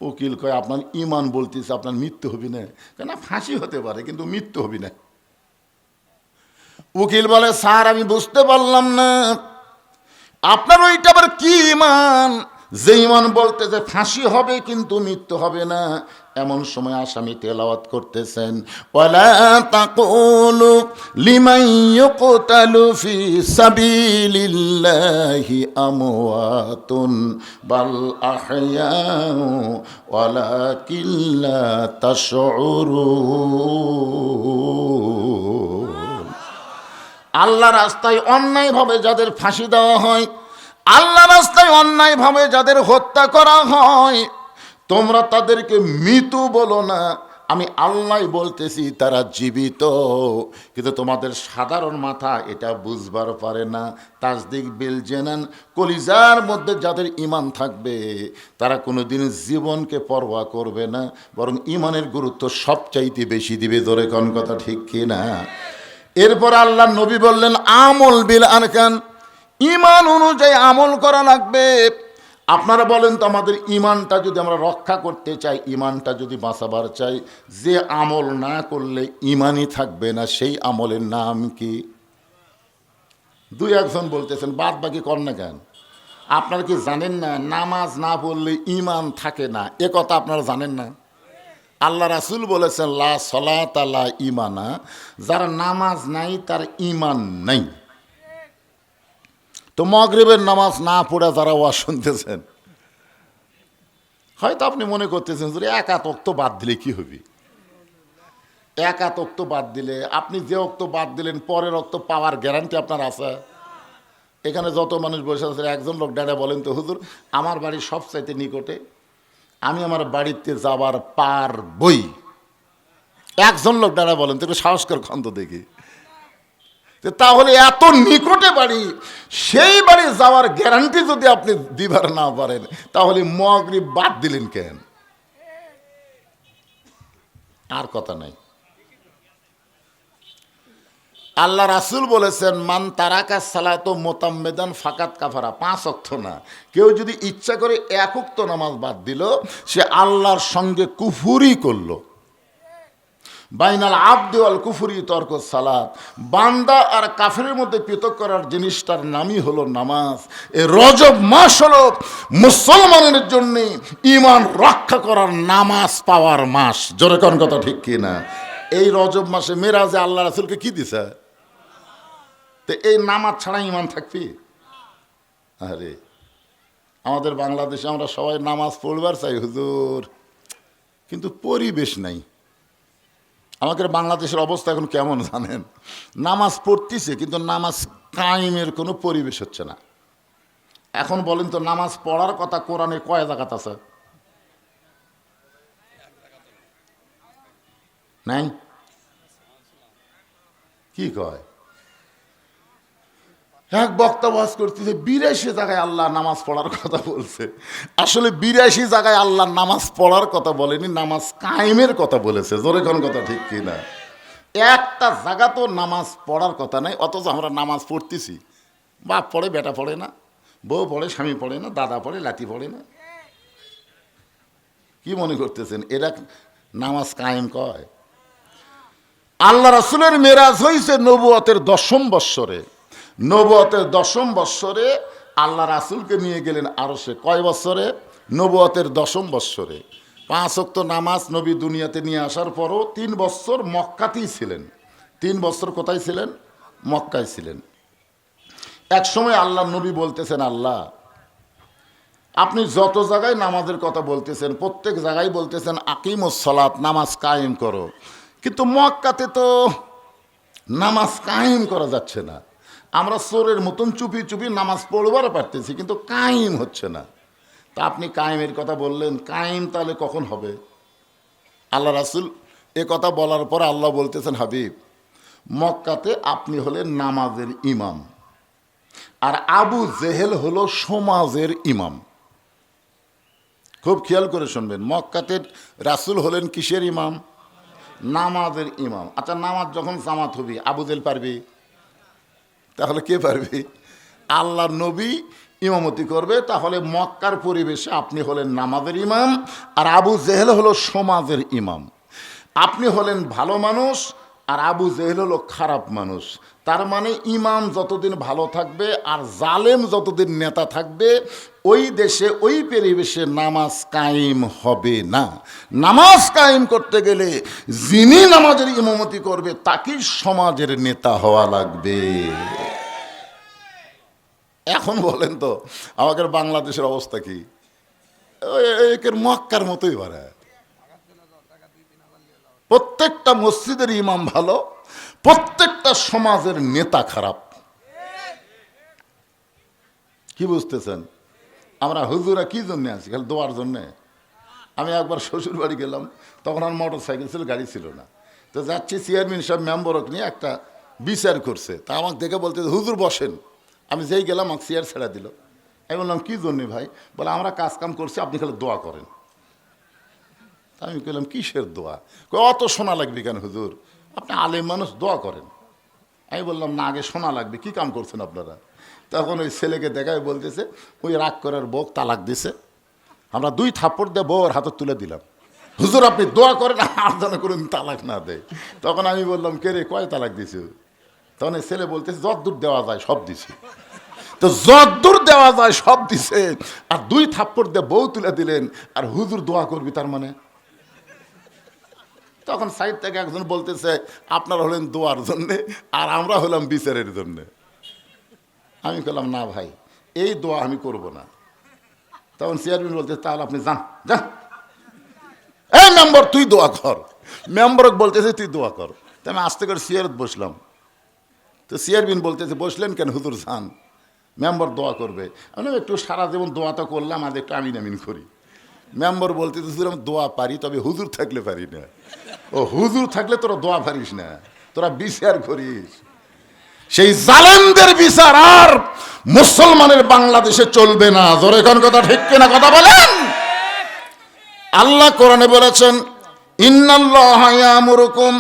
S1: উকিল কয়, আপনার ঈমান বলতেছে আপনার মৃত্যু হবে না, কেন? ফাঁসি হতে পারে কিন্তু মৃত্যু হবে না। উকিল বলে, স্যার আমি বুঝতে পারলাম না আপনার ওইটা আবার কি ঈমান, যে ঈমান বলতেছে ফাঁসি হবে কিন্তু মৃত্যু হবে না। এমন সময় আসামি তেলাওয়াত করতেছেন, ওয়ালা তাকুলু লিমান ইউকতালু ফি সাবিলিল্লাহি আমওয়াতুন বাল আহইয়াউ ওয়ালাকিন লা তাশউরুন। আল্লাহ রাস্তায় অন্যায়ভাবে যাদের ফাঁসি দেওয়া হয়, আল্লাহ রাস্তায় অন্যায়ভাবে যাদের হত্যা করা হয়, তোমরা তাদেরকে মৃত বলো না, আমি আল্লাহ বলতেছি তারা জীবিত। কিন্তু তোমাদের সাধারণ মাথা এটা বুঝবার পারে না। তাসদিক বিল জেনান, কলিজার মধ্যে যাদের ঈমান থাকবে তারা কোনোদিন জীবনকে পরোয়া করবে না, বরং ঈমানের গুরুত্ব সবচাইতে বেশি দিবে। জোরে কোন কথা ঠিক কি না? এরপর আল্লাহ নবী বললেন আমল বিল আরকান, ঈমান অনুযায়ী আমল করা লাগবে। আপনারা বলেন তো, আমাদের ঈমানটা যদি আমরা রক্ষা করতে চাই, ঈমানটা যদি বাঁচাবার চাই, যে আমল না করলে ঈমানই থাকবে না, সেই আমলের নাম কি? দুই একজন বলতেছেন, বাদ বাকি কর না কেন? আপনারা কি জানেন না নামাজ না পড়লে ঈমান থাকে না? এ কথা আপনারা জানেন না? আল্লাহ রাসূল বলেছেন লা সলাতা লা ঈমানা, যার নামাজ নাই তার ঈমান নাই। তো মাগরিবের নামাজ না পড়ে যারা ওয়াজ শুনতেছেন, হয়তো আপনি মনে করতেছেন যে এক ওয়াক্ত বাদ দিলে কি হবে? এক ওয়াক্ত বাদ দিলে আপনি যে ওয়াক্ত বাদ দিলেন পরের ওয়াক্ত পাওয়ার গ্যারান্টি আপনার আছে? এখানে যত মানুষ বসে আছে, একজন লোক দাঁড়া বলেন তো, হুজুর আমার বাড়ি সবচাইতে নিকটে, আমি আমার বাড়িতে যাবার পারবই। একজন লোক দাঁড়া বলেন তো, একটু সাহসকর খন্দ দেখি। তাহলে এত নিকটে বাড়ি, সেই বাড়ি যাওয়ার গ্যারান্টি যদি আপনি দিবার না পারেন, তাহলে মাগরিব বাদ দিলেন কেন? আর কথা নাই। আল্লাহ রাসূল বলেছেন মান তারাকা সালাত মুতাম্মিদান ফাকাত কাফারা, 5 ওয়াক্ত না, কেউ যদি ইচ্ছা করে এক ওয়াক্ত নামাজ বাদ দিল, সে আল্লাহর সঙ্গে কুফরি করলো। বাইনাল আবদি ওয়াল কুফরি তরকুস সালাত, বান্দা আর কাফেরের মধ্যে পৃথক করার জিনিসটার নামই হলো নামাজ। এই রজব মাস হলো মুসলমানের জন্য ঈমান রক্ষা করার, নামাজ পাওয়ার মাস। জোরে কোন কথা ঠিক কি না? এই রজব মাসে মেরাজে আল্লাহ রাসূলকে কি দিছে? তো এই নামাজ ছাড়া ঈমান থাকবি? আরে আমাদের বাংলাদেশে আমরা সবাই নামাজ পড়বার চাই হুজুর, কিন্তু পরিবেশ নাই। আমাদের বাংলাদেশের অবস্থা এখন কেমন জানেন? নামাজ পড়তেছে কিন্তু নামাজ কায়েমের কোনো পরিবেশ হচ্ছে না। এখন বলেন তো, নামাজ পড়ার কথা কোরআনে কয় জায়গাত আছে? নাই? কি কয়? এক বক্তা ওয়াজ করতেছে 82 জায়গায় আল্লাহ নামাজ পড়ার কথা বলছে। আসলে 82 জায়গায় আল্লাহ নামাজ পড়ার কথা বলেনি, নামাজ কায়েমের কথা বলেছে। জোরে কোন কথা ঠিক কি না? একটা জায়গা তো নামাজ পড়ার কথা নাই, অথচ আমরা নামাজ পড়তেছি। বাপ পড়ে, বেটা পড়ে না, বউ পড়ে, স্বামী পড়ে না, দাদা পড়ে, লাতি পড়ে না। কি মনে করতেছেন এরা নামাজ কায়েম কয়? আল্লাহ রাসূলের মেরাজ হয়েছে নবুয়তের 10ম বৎসরে। নবুয়তের 10ম বৎসরে আল্লাহ রাসূলকে নিয়ে গেলেন আরশে। কয় বৎসরে? নবুয়তের 10ম বৎসরে। 5 ওয়াক্ত নামাজ নবী দুনিয়াতে নিয়ে আসার পরও 3 বৎসর মক্কাতেই ছিলেন। 3 বৎসর কোথায় ছিলেন? মক্কায় ছিলেন। এক সময় আল্লাহ নবী বলতেছেন, আল্লাহ আপনি যত জায়গায় নামাজের কথা বলতেছেন, প্রত্যেক জায়গায় বলতেছেন আকিমুস সালাত, নামাজ কায়েম করো, কিন্তু মক্কাতে তো নামাজ কায়েম করা যাচ্ছে না। আমরা চোরের মতন চুপি চুপি নামাজ পড়বার পারতেছি, কিন্তু কায়েম হচ্ছে না। তা আপনি কায়েমের কথা বললেন, কায়েম তাহলে কখন হবে? আল্লাহ রাসূল এ কথা বলার পর আল্লাহ বলতেছেন, হাবিব মক্কাতে আপনি হলেন নামাজের ইমাম, আর আবু জেহেল হলো সমাজের ইমাম। খুব খেয়াল করে শুনবেন, মক্কাতে রাসূল হলেন কিসের ইমাম? নামাজের ইমাম। আচ্ছা, নামাজ যখন জামাত হবি, আবু জেহেল পারবি? তাহলে কে পারবে? আল্লাহ নবী ইমামতি করবে। তাহলে মক্কার পরিবেশে আপনি হলেন নামাজের ইমাম, আর আবু জেহেল হলো সমাজের ইমাম। আপনি হলেন ভালো মানুষ, আর আবু জেহেল হলো খারাপ মানুষ। তার মানে ইমাম যতদিন ভালো থাকবে আর জালেম যতদিন নেতা থাকবে, ওই দেশে ওই পরিবেশে নামাজ কায়েম হবে না। নামাজ কায়েম করতে গেলে যিনি নামাজের ইমামতি করবে তাকেই সমাজের নেতা হওয়া লাগবে। এখন বলেন তো আমাদের বাংলাদেশের অবস্থা কি? একের মক্কার মতোই বাড়ে। প্রত্যেকটা মসজিদের ইমাম ভালো, প্রত্যেকটা সমাজের নেতা খারাপ। কি বুঝতেছেন? আমরা হুজুরা কি জন্য আছি? খালি দোয়ার জন্যে? আমি একবার শ্বশুর বাড়ি গেলাম, তখন আর মোটর সাইকেল ছিল, গাড়ি ছিল না। তো যাচ্ছি, চেয়ারম্যান সাহেব মেম্বরক নিয়ে একটা বিচার করছে। তা আমাকে দেখে বলতে, হুজুর বসেন। আমি যেই গেলাম আমাকে চেয়ার ছেড়ে দিল। আমি বললাম কী জন্যে ভাই? বলে আমরা কাজ কাম করছি, আপনি খালি দোয়া করেন। তা আমি বললাম কিসের দোয়া? অত শোনা লাগবে কেন হুজুর? আপনি আলেম মানুষ, দোয়া করেন। আমি বললাম না, আগে শোনা লাগবে, কি কাম করছেন আপনারা? তখন ওই ছেলেকে দেখায় বলতেছে, ওই রাগ করার বউ তালাক দিছে, আমরা 2 থাপ্পড় দিয়ে বউর হাতে তুলে দিলাম। হুজুর আপনি দোয়া করেন আর যেন করুন তালাক না দেয়। তখন আমি বললাম কে রে, কয় তালাক দিছে? তখন এই ছেলে বলতেছে যতদূর দেওয়া যায় সব দিছে। তো যতদূর দেওয়া যায় সব দিছে, আর 2 থাপ্পড় দিয়ে বউ তুলে দিলেন, আর হুজুর দোয়া করবি তার মানে? তখন সাইড থেকে একজন বলতেছে, আপনারা হলেন দোয়ার জন্যে আর আমরা হলাম বিচারের জন্যে। আমি বললাম না ভাই, এই দোয়া আমি করব না। তখন চেয়ারম্যান বলতে, তাহলে আপনি যান যান, এই মেম্বার তুই দোয়া কর। মেম্বার বলতেছে তুই দোয়া কর। তো আমি আস্তে করে চেয়ারত বসলাম। তো চেয়ারম্যান বলতেছে, বসলেন কেন? হুজুর যান, মেম্বার দোয়া করবে। আমি একটু সারা জীবন দোয়া তো করলাম, আজ একটু আমিন আমিন করি। মেম্বার বলতেছে, হুজুর আমি দোয়া পারি, তবে হুজুর থাকলে পারি না। ও হুজুর থাকলে তোরা দোয়া পারিস না, তোরা বিচার করিস। সেই জালেমদের বিচার আর মুসলমানের বাংলাদেশে চলবে না। জোরে কোন কথা ঠিক কিনা কথা বলেন? আল্লাহ কোরআনে বলেছেন, ইন্নাল্লাহা ইয়ামুরুকুম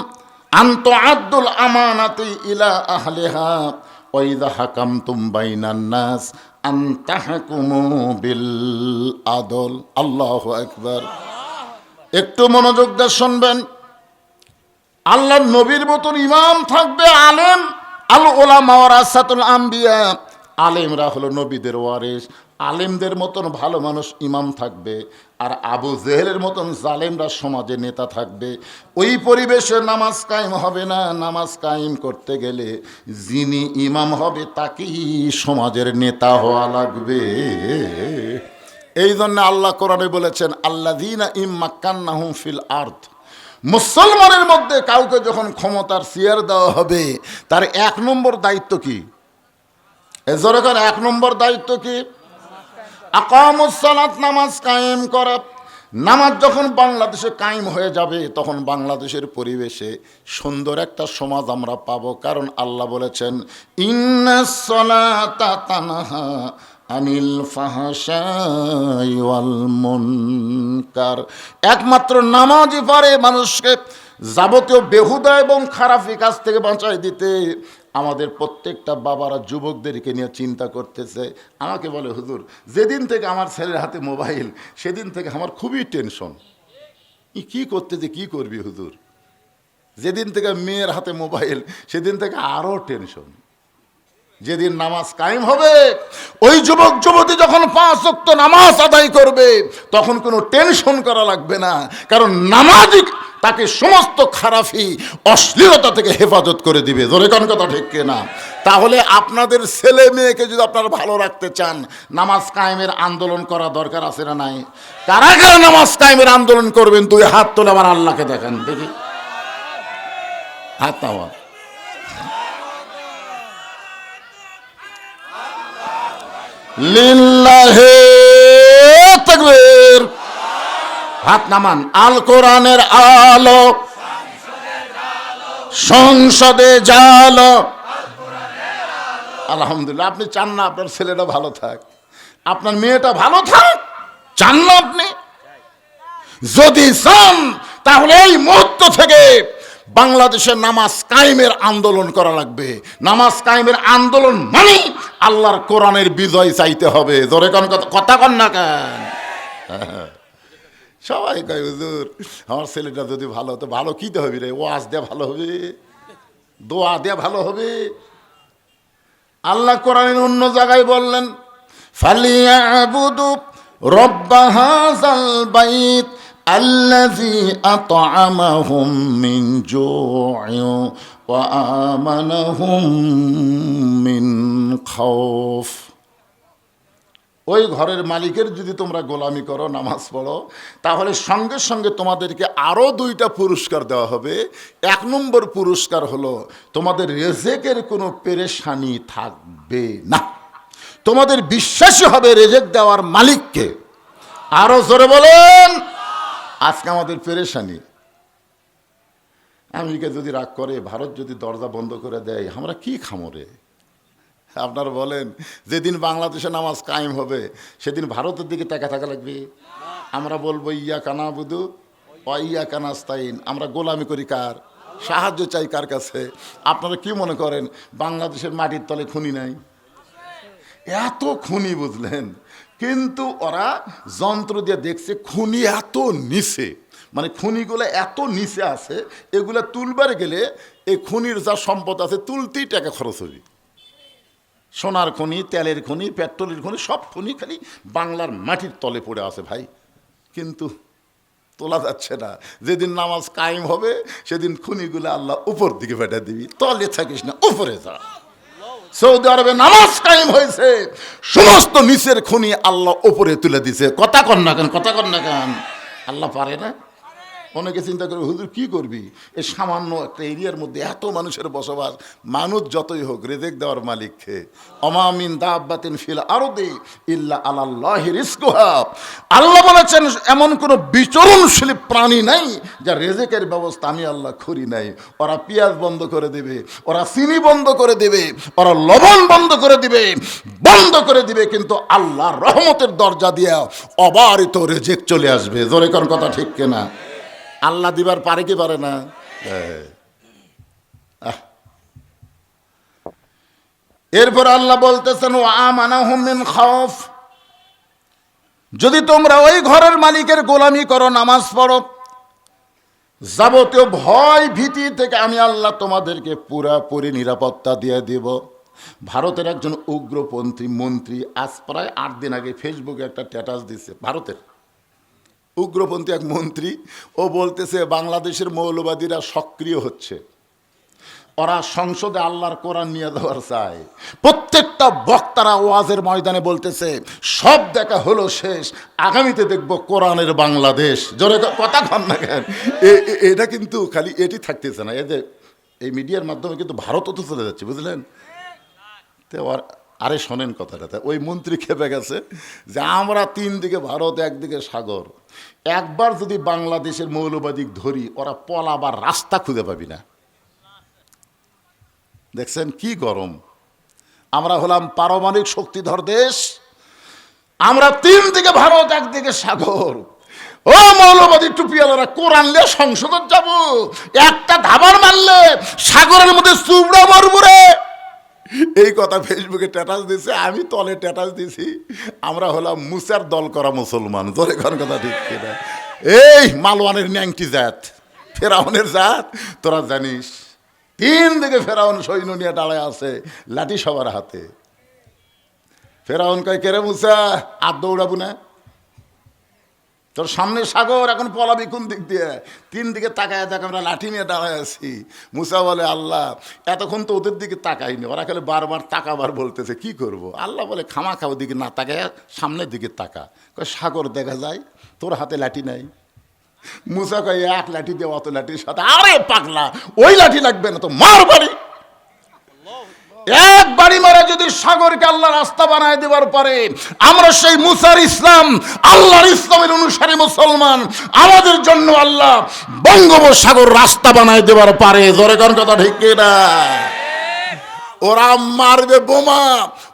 S1: আন তুআদ্দুল আমানাতি ইলা আহলিহা ওয়া ইযা হাকামতুম বাইনান নাস আন তাহকুমু বিল আদল। আল্লাহু আকবার। একটু মনোযোগ দিয়ে শুনবেন। আল্লাহর নবীর মতন ইমাম থাকবে আলেম। আল উলামা ওয়ারাসাতুল আম্বিয়া, আলেমরা হলো নবীদের ওয়ারিস। আলেমদের মতন ভালো মানুষ ইমাম থাকবে, আর আবু জেহেলের মতন জালেমরা সমাজে নেতা থাকবে। ওই পরিবেশে নামাজ কায়েম হবে না। নামাজ কায়েম করতে গেলে যিনি ইমাম হবে তাকেই সমাজের নেতা হওয়া লাগবে। এই জন্য আল্লাহ কোরআনে বলেছেন, আল্লাযীনা ইম্মাক্কান্নাহুম ফিল আরদ, মুসলমানের মধ্যে কাউকে যখন ক্ষমতার চেয়ার দেওয়া হবে, তার 1 নম্বর দায়িত্ব কি? এজরকার 1 নম্বর দায়িত্ব কি? আকামুস সালাত, নামাজ কায়েম করা। নামাজ যখন বাংলাদেশে কায়েম হয়ে যাবে, তখন বাংলাদেশের পরিবেশে সুন্দর একটা সমাজ আমরা পাবো। কারণ আল্লাহ বলেছেন, ইন্নাস সালাতা তানহা আনিল ফাহশাই ওয়াল মুনকার। একমাত্র নামাজই পারে মানুষকে যাবতীয় বেহুদা এবং খারাপি কাজ থেকে বাঁচাই দিতে। আমাদের প্রত্যেকটা বাবারা যুবকদেরকে নিয়ে চিন্তা করতেছে। আমাকে বলে, হুজুর যেদিন থেকে আমার ছেলের হাতে মোবাইল, সেদিন থেকে আমার খুবই টেনশন। কি করতেছে, কি করবি হুজুর? যেদিন থেকে মেয়ের হাতে মোবাইল, সেদিন থেকে আরও টেনশন। যেদিন নামাজ কায়েম হবে, ওই যুবক যুবতী যখন 5 ওয়াক্ত নামাজ আদায় করবে, তখন কোনো টেনশন করা লাগবে না। কারণ নামাজই তাকে সমস্ত খারাপি অশ্লীলতা থেকে হেফাজত করে দিবে। জোরে কোন কথা ঠিক কিনা? তাহলে আপনাদের ছেলে মেয়েকে যদি আপনারা ভালো রাখতে চান, নামাজ কায়েমের আন্দোলন করা দরকার আছে না নাই? কারা কারা নামাজ কায়েমের আন্দোলন করবেন? 2 হাত তুলে আমার আল্লাহকে দেখান দেখি। হাত নামা। লিল্লাহে তাকবীর। হাত নামান। আল কোরআনের আলো সংসদে জালো। আলহামদুলিল্লাহ। আপনি চান না আপনার ছেলেটা ভালো থাক, আপনার মেয়েটা ভালো থাক? চান না আপনি? যদি চান, তাহলে এই মুহূর্ত থেকে বাংলাদেশের নামাজ কায়েমের আন্দোলন করা লাগবে। নামাজ কায়েমের আন্দোলন মানে আল্লাহর কোরআনের বিজয় চাইতে হবে। জোরে কোন কথা কন না কেন? সবাই কয়, হুজুর আমার ছেলেটা যদি ভালো হতো। ভালো কিতে হবে রে? ওয়াজ দেয়া ভালো হবে, দোয়া দেয়া ভালো হবে। আল্লাহ কোরআনের অন্য জায়গায় বললেন, ফালিয়াবুদু রব্বা হাযাল বাইত আল্লাযী আত'আমাহুম মিন জু'ইন ওয়া আমানাহুম মিন খাউফ। ওই ঘরের মালিকের যদি তোমরা গোলামি করো, নামাজ পড়ো, তাহলে সঙ্গে সঙ্গে তোমাদেরকে আরও 2টা পুরস্কার দেওয়া হবে। 1 নম্বর পুরস্কার হলো, তোমাদের রেজেকের কোনো পেরেশানি থাকবে না। তোমাদের বিশ্বাসী হবে রেজেক দেওয়ার মালিককে। আরো জোরে বলেন। আজকে আমাদের পেরেশানি। আমেরিকা যদি রাগ করে, ভারত যদি দরজা বন্ধ করে দেয়, আমরা কি খামরে? আপনারা বলেন, যেদিন বাংলাদেশে নামাজ কায়েম হবে সেদিন ভারতের দিকে তাকা থাকা লাগবে? আমরা বলবো ইয়া কানা বুধু ইয়া কানাস্তাইন, আমরা গোলামি করি কার? সাহায্য চাই কার কাছে? আপনারা কি মনে করেন বাংলাদেশের মাটির তলে খুনি নাই? এত খুনি, বুঝলেন? কিন্তু ওরা যন্ত্র দিয়ে দেখছে খুনি এত নিচে, মানে খুনিগুলো এত নিচে আছে, এগুলা তুলবার গেলে এই খুনির যা সম্পদ আছে তুলতেই টাকা খরচ হবে। সোনার খনি, তেলের খনি, পেট্রোলের খনি, সব খনি খালি বাংলার মাটির তলে পড়ে আছে ভাই, কিন্তু তোলা যাচ্ছে না। যেদিন নামাজ কায়েম হবে সেদিন খুনিগুলো আল্লাহ উপর দিকে পাঠা দিবি, তলে থাকিস না, উপরে যা। সৌদি আরবে নামাজ কায়েম হয়েছে, সমস্ত নিচের খুনি আল্লাহ উপরে তুলে দিছে। কথা কন না কেন, কথা কন না কেন? আল্লাহ পারে না? অনেকে চিন্তা করে হুজুর কি করবি, এই সামান্য একটা এরিয়ার মধ্যে এত মানুষের বসবাস, মানুষ যতই হোক রেজেক দেওয়ার মালিককে। অমামিন দাব্বাতিন ফিল আরদি ইল্লা আলাল্লাহি রিজকুহা। আল্লাহ বলেছেন এমন কোনো বিচরণশীল প্রাণী নাই যার রেজেকের ব্যবস্থা আমি আল্লাহ করি নাই। ওরা পেঁয়াজ বন্ধ করে দেবে, ওরা চিনি বন্ধ করে দেবে, ওরা লবণ বন্ধ করে দিবে, কিন্তু আল্লাহর রহমতের দরজা দিয়ে অবারিত রেজেক চলে আসবে। জোরে কোন কথা ঠিক কিনা? আল্লাহ দিবার পারে কি পারে না? এরপর আল্লাহ বলতেছেন ওয়া আমানাহুম মিন খাউফ, যদি তোমরা ওই ঘরের মালিকের গোলামি করো, নামাজ পড়ো, যাবতীয় ভয় ভীতি থেকে আমি আল্লাহ তোমাদেরকে পুরাপুরি নিরাপত্তা দিয়ে দিব। ভারতের একজন উগ্রপন্থী মন্ত্রী আজ প্রায় 8 দিন আগে ফেসবুকে একটা স্ট্যাটাস দিচ্ছে, ভারতের উগ্রপন্থী এক মন্ত্রী, ও বলতেছে বাংলাদেশের মৌলবাদীরা সক্রিয় হচ্ছে, ওরা সংসদে আল্লাহর কোরআন নিয়ে যাওয়ার চায়। প্রত্যেকটা বক্তারা ওয়াজের ময়দানে বলতেছে সব দেখা হলো শেষ, আগামীতে দেখব কোরআনের বাংলাদেশ। জোরে কথা কন না কেন? এটা কিন্তু খালি এটি থাকতেছে না, এই মিডিয়ার মাধ্যমে কিন্তু ভারতও তো চলে যাচ্ছে, বুঝলেন? তো আরে শোনেন কথাটা, ওই মন্ত্রী খেপে গেছে যে আমরা 3 দিকে ভারত, একদিকে সাগর, একবার যদি বাংলাদেশের মৌলবাদী ধরি ওরা পলাবার রাস্তা খুঁজে পাবি না। দেখছেন কি গরম? আমরা হলাম পারমাণবিক শক্তিধর দেশ, আমরা 3 দিকে ভারত, একদিকে সাগর। ও মৌলবাদী টুপিওয়ালারা, কোরআন নিয়ে সংসদে যাব, একটা ধাবার মারলে সাগরের মধ্যে চুবড়া মারব রে। এই কথা ফেসবুকে স্ট্যাটাস দিছে, আমি তলে স্ট্যাটাস দিছি আমরা হলাম মুসার দল করা মুসলমান। জোরে কোন কথা ঠিক কিনা? এই মালওয়ানের ন্যাংটি জাত, ফেরাউনের জাত, তোরা জানিস 3 দিকে ফেরাউন সৈন্য নিয়ে দাঁড়ায় আছে, লাঠি সবার হাতে। ফেরাউন কয় কেরে মুসা, আর দৌড়াবো না? তোর সামনে সাগর, এখন পলাবি কোন দিক দিয়ে? 3 দিকে তাকায় দেখ আমরা লাঠি নিয়ে দাঁড়ায় আছি। মুসা বলে আল্লাহ এতক্ষণ তো ওদের দিকে তাকাইনি, ওরা খালি বারবার তাকাবার বলতেছে, কি করব? আল্লাহ বলে খামা খাও দিকে না তাকায় সামনের দিকে তাকা। কয় সাগর দেখা যায়, তোর হাতে লাঠি নাই। মুসা কয় এক লাঠি দিয়ে অত লাঠির সাথে, আরে পাগলা ওই লাঠি লাগবে না তো, মার বাড়ি। এক বাড়ি মারা যদি সাগরকে আল্লাহ রাস্তা বানায় দেওয়ার পরে আমরা সেই মুসার ইসলাম, আল্লাহর ইসলামের অনুসারী মুসলমান, আমাদের জন্য আল্লাহ বঙ্গোপসাগর রাস্তা বানায় দেওয়ার পারে। জোরে কোন কথা ঠিক কিনা? ওরা মারবে বোমা,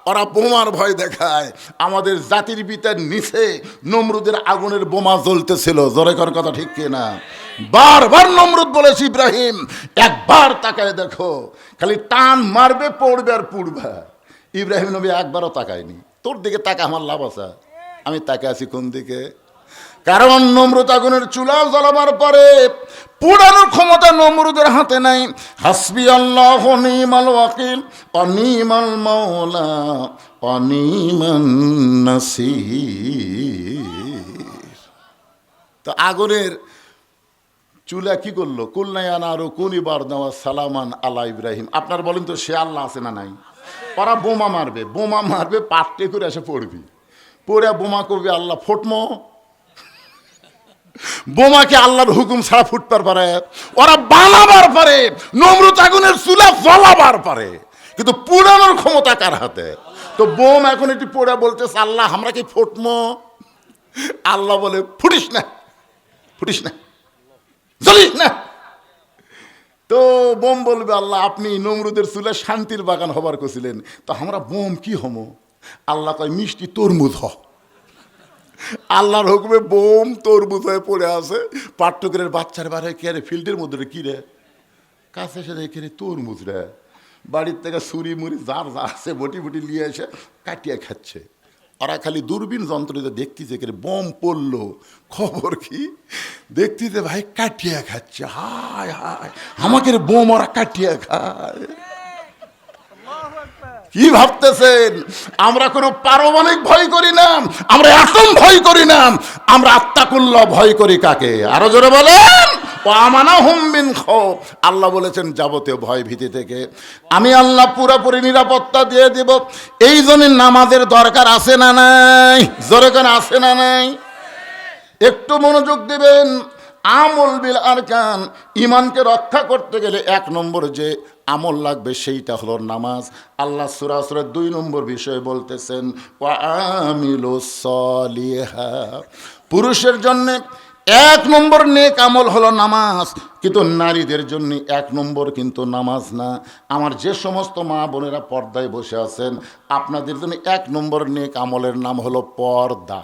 S1: ওরা বোমার ভয় দেখায়। আমাদের জাতির পিতার নিচে নমরুদের আগুনের বোমা জ্বলতেছিল। জোরে কোন কথা ঠিক কিনা? বারবার নমরুদ বলেছে ইব্রাহিম একবার তাকায় দেখো, খালি টান মারবে, পড়বে আর পুড়বে। ইব্রাহিম নবী একবারও তাকায়নি। তোর দিকে তাকা আমার লাভ আছে? আমি তাকে আছি কোন দিকে? কারণ নমরুদ আগুনের চুলা জ্বালাবার পরে পুরানোর ক্ষমতা নমরুদের হাতে নাই। হাসবি আল্লাহ নিমাল ওয়াকিল অনিমাল মাওলা অনিমান নাসির। তো আগুনের চুলা কি করলো? কুলনায়ান আরো কুনিবার দেওয়া সালামান আলা ইব্রাহিম। আপনার বলেন তো সে আল্লাহ আছে না নাই? ওরা বোমা মারবে, বোমা মারবে, পাট্টে করে এসে পড়বি, পড়ে বোমা করবে আল্লাহ ফোটমো। বোমাকে আল্লাহর হুকুম ছাড়া ফুটবার পারে? ওরা বানাবার পারে, নমরুদ আগুনের চুলা জ্বালাবার পারে, কিন্তু পুরানোর ক্ষমতা কার হাতে? তো বোম এখন এটি পড়ে বলতেছে আল্লাহ আমরা কি ফুটমো? আল্লাহ বলে ফুটিস না, ফুটিস না, জ্বলিস না। তো বোম বলবে, আল্লাহ আপনি নমরুদের চুলে শান্তির বাগান হবার কছিলেন, তো আমরা বোম কি হমো? আল্লাহ কয় মিষ্টি তরমুজ হ। আল্লাহর হুকুমে বোম তরমুজ হয়ে পড়ে আছে। পাট্টকের বাচ্চার বাড়ি কে রে, ফিল্ডের মধ্যে কি রে, কাছে এসে দেখে রে তরমুজ রে। বাড়ির থেকে ছুরি মুড়ি যার যা আছে বটি বটি নিয়ে এসে কাটিয়ে খাচ্ছে। ওরা খালি দূরবীন যন্ত্রতে দেখতেছে কে বোম পড়লো, খবর কি দেখতেছে ভাই কাটিয়ে খাচ্ছে। হায় হায়, আমাকে বোম ওরা কাটিয়ে খায়। কি ভাবতেছেন? আমরা কোনো পারমাণবিক ভয় করি না, আমরা অ্যাটম ভয় করি না, আমরা আত্মাকুল্লাহ ভয় করি কাকে? আরো জোরে বলেন। আল্লাহ বলেছেন যাবতীয় ভয় ভীতি থেকে আমি আল্লাহ পুরোপুরি নিরাপত্তা দিয়ে দিব। এই জন্য নামাজের দরকার আছে না নাই? জোরে করে আছে না নাই? একটু মনোযোগ দিবেন। আমল বিল আরকান, ইমানকে রক্ষা করতে গেলে 1 নম্বর যে আমল লাগবে সেইটা হলো নামাজ। আল্লাহ সূরা সূরা 2 নম্বর বিষয় বলতেছেন ওয়া আমিলুস সলিহাত। পুরুষের জন্য 1 নম্বর নেক আমল হলো নামাজ, কিন্তু নারীদের জন্য 1 নম্বর কিন্তু নামাজ না। আমার যে সমস্ত মা বোনেরা পর্দায় বসে আছেন, আপনাদের জন্য 1 নম্বর নেক আমলের নাম হলো পর্দা।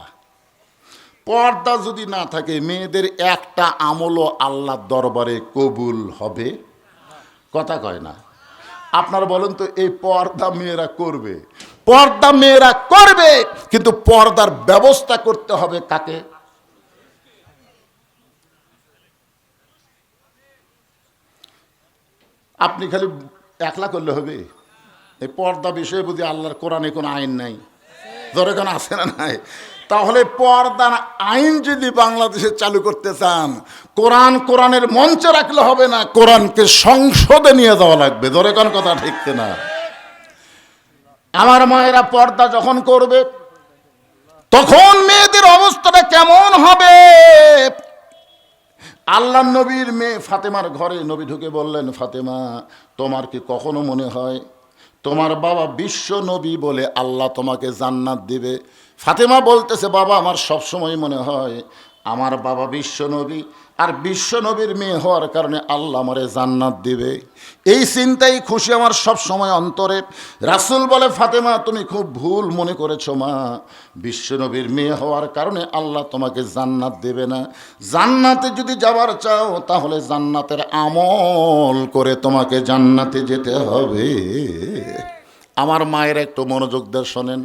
S1: পর্দা যদি না থাকে মেয়েদের একটা আমলও আল্লাহর দরবারে কবুল হবে? কথা কয় না। আপনারা বলেন তো, এই পর্দা মেয়েরা করবে, পর্দা মেয়েরা করবে, কিন্তু পর্দার ব্যবস্থা করতে হবে কাকে? আপনি খালি একলা করলে হবে? এই পর্দা বিষয়ে বুঝি আল্লাহর কোরআনে কোনো আইন নাই? ধরে কোনো আছে না নাই? তাহলে পর্দার আইন যদি বাংলাদেশে চালু করতে চান, কোরআনের মঞ্চে রাখলে হবে না, কোরআনকে সংসদে নিয়ে যাওয়া লাগবে। ধরে কোন কথা ঠিক না? আমার মায়েরা পর্দা যখন করবে তখন মেয়েদের অবস্থাটা কেমন হবে? আল্লাহ নবীর মেয়ে ফাতেমার ঘরে নবী ঢুকে বললেন, ফাতেমা তোমার কি কখনো মনে হয় তোমার বাবা বিশ্ব নবী বলে আল্লাহ তোমাকে জান্নাত দিবে? ফাতেমা বলতেছে, বাবা আমার সবসময় মনে হয় আমার বাবা বিশ্ব নবী, আর বিশ্ব নবীর মেয়ে হওয়ার কারণে আল্লাহ আমারে জান্নাত দিবে। এই চিন্তাই খুশি আমার সব সময় অন্তরে। রাসূল বলে, ফাতেমা তুমি খুব ভুল মনে করেছো মা, বিশ্ব নবীর মেয়ে হওয়ার কারণে আল্লাহ তোমাকে জান্নাত দেবে না। জান্নাতে যদি যাবার চাও তাহলে জান্নাতের আমল করে তোমাকে জান্নাতে যেতে হবে। আমার মায়ের একটু মনোযোগ দিয়ে শোনেন,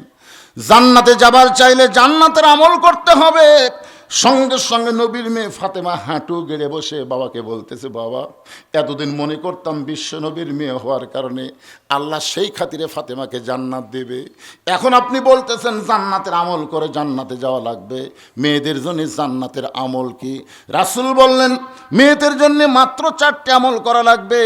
S1: জান্নাতে যাবার চাইলে জান্নাতের আমল করতে হবে। সঙ্গে সঙ্গে নবীর মেয়ে ফাতেমা হাঁটু গেড়ে বসে বাবাকে বলতেছে, বাবা এতদিন মনে করতাম বিশ্ব নবীর মেয়ে হওয়ার কারণে আল্লাহ সেই খাতিরে ফাতেমাকে জান্নাত দেবে, এখন আপনি বলতেছেন জান্নাতের আমল করে জান্নাতে যাওয়া লাগবে। মেয়েদের জন্য জান্নাতের আমল কি? রাসূল বললেন, মেয়েদের জন্য মাত্র 4টে আমল করা লাগবে।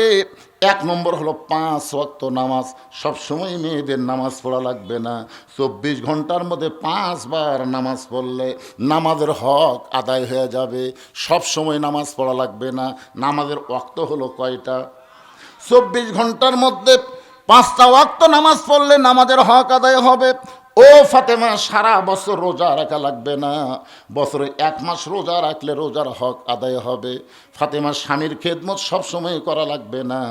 S1: 1 নম্বর হলো 5 ওয়াক্ত নামাজ। সবসময় মেয়েদের নামাজ পড়া লাগবে না, 24 ঘন্টার মধ্যে 5 বার নামাজ পড়লে নামাজের হক আদায় হয়ে যাবে। সব সময় নামাজ পড়া লাগবে না। নামাজের ওয়াক্ত হলো কয়টা? 24 ঘন্টার মধ্যে 5টা ওয়াক্ত নামাজ পড়লে নামাজের হক আদায় হবে। ও ফাতেমা, সারা বছর রোজা রাখা লাগবে না, বছরে 1 মাস রোজা রাখলে রোজার হক আদায় হবে। ফাতেমা, স্বামীর খেদমত সবসময় করা লাগবে না,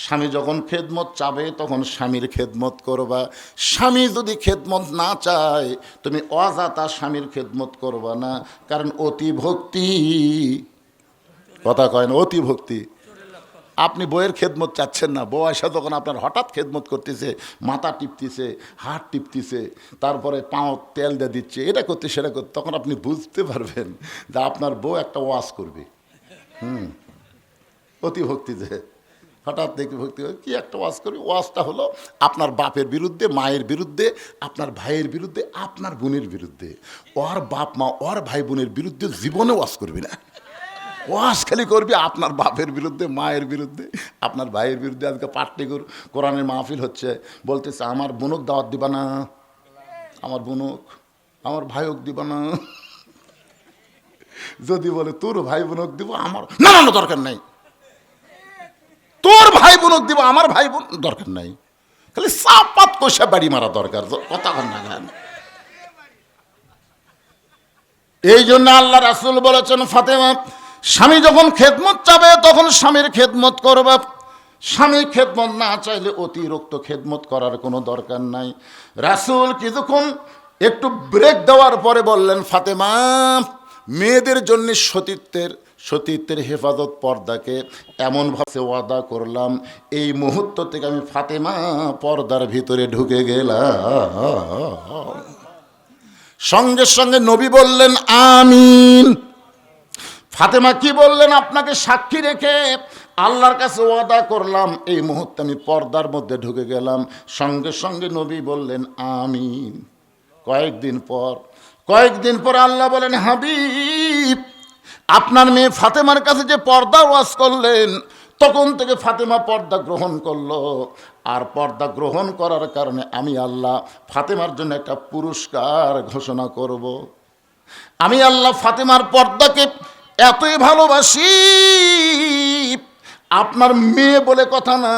S1: স্বামী যখন খেদমত চাবে তখন স্বামীর খেদমত করবা। স্বামী যদি খেদমত না চায় তুমি অযথা স্বামীর খেদমত করবা না, কারণ অতি ভক্তি, কথা কয় না, অতি ভক্তি। আপনি বইয়ের খেদমত চাচ্ছেন না, বউ আসা তখন আপনার হঠাৎ খেদমত করতেছে, মাথা টিপতেছে, হাত টিপতেছে, তারপরে পাও তেল দিয়ে দিচ্ছে, এটা করতে সেটা করতে, তখন আপনি বুঝতে পারবেন যে আপনার বউ একটা ওয়াজ করবে। অতি ভক্তি, যে হঠাৎ দেখি ভক্তি কি একটা ওয়াজ করবে। ওয়াজটা হলো আপনার বাপের বিরুদ্ধে, মায়ের বিরুদ্ধে, আপনার ভাইয়ের বিরুদ্ধে, আপনার বোনের বিরুদ্ধে। ওর বাপ মা ওর ভাই বোনের বিরুদ্ধে জীবনে ওয়াজ করবি না, ওয়াজ খালি করবি আপনার বাপের বিরুদ্ধে, মায়ের বিরুদ্ধে, আপনার ভাইয়ের বিরুদ্ধে। আজকে পাট্টিকুর কোরআনের মাহফিল হচ্ছে, বলতেছে আমার বোনক দাওয়াত দিবা না, আমার বোনক, আমার ভাইক দিবা না। যদি বলে তোর ভাই বোনক দিব, আমার না না দরকার নাই, তোর ভাই বোনক দিব, আমার ভাই বোন দরকার নাই, খালি চাপাত কষা বাড়ি মারা দরকার, কথা কন না গান। এই জন্য আল্লাহ রাসূল বলেছেন, ফাতেমা স্বামী যখন খেদমত চাবে তখন স্বামীর খেদমত করবা। স্বামী খেদমত না চাইলে অতিরিক্ত খেদমত করার কোনো দরকার নাই। রাসূল কিছুক্ষণ একটু ব্রেক দেওয়ার পরে বললেন, ফাতেমা, মেয়েদের জন্য সতীত্বের হেফাজত পর্দাকে এমনভাবে ওয়াদা করলাম, এই মুহূর্ত থেকে আমি ফাতেমা পর্দার ভিতরে ঢুকে গেলাম। সঙ্গে সঙ্গে নবী বললেন আমিন। ফাতেমা কি বললেন? আপনাকে সাক্ষী রেখে আল্লাহর কাছে ওয়াদা করলাম, এই মুহূর্তে আমি পর্দার মধ্যে ঢুকে গেলাম। সঙ্গে সঙ্গে নবী বললেন আমিন। কয়েকদিন পর আল্লাহ বলেন, হাবিব, আপনার মেয়ে ফাতেমার কাছে যে পর্দা ওয়াজ করলেন, তখন থেকে ফাতেমা পর্দা গ্রহণ করলো। আর পর্দা গ্রহণ করার কারণে আমি আল্লাহ ফাতেমার জন্য একটা পুরস্কার ঘোষণা করব। আমি আল্লাহ ফাতেমার পর্দাকে এতই ভালোবাসি, আপনার মেয়ে বলে কথা না,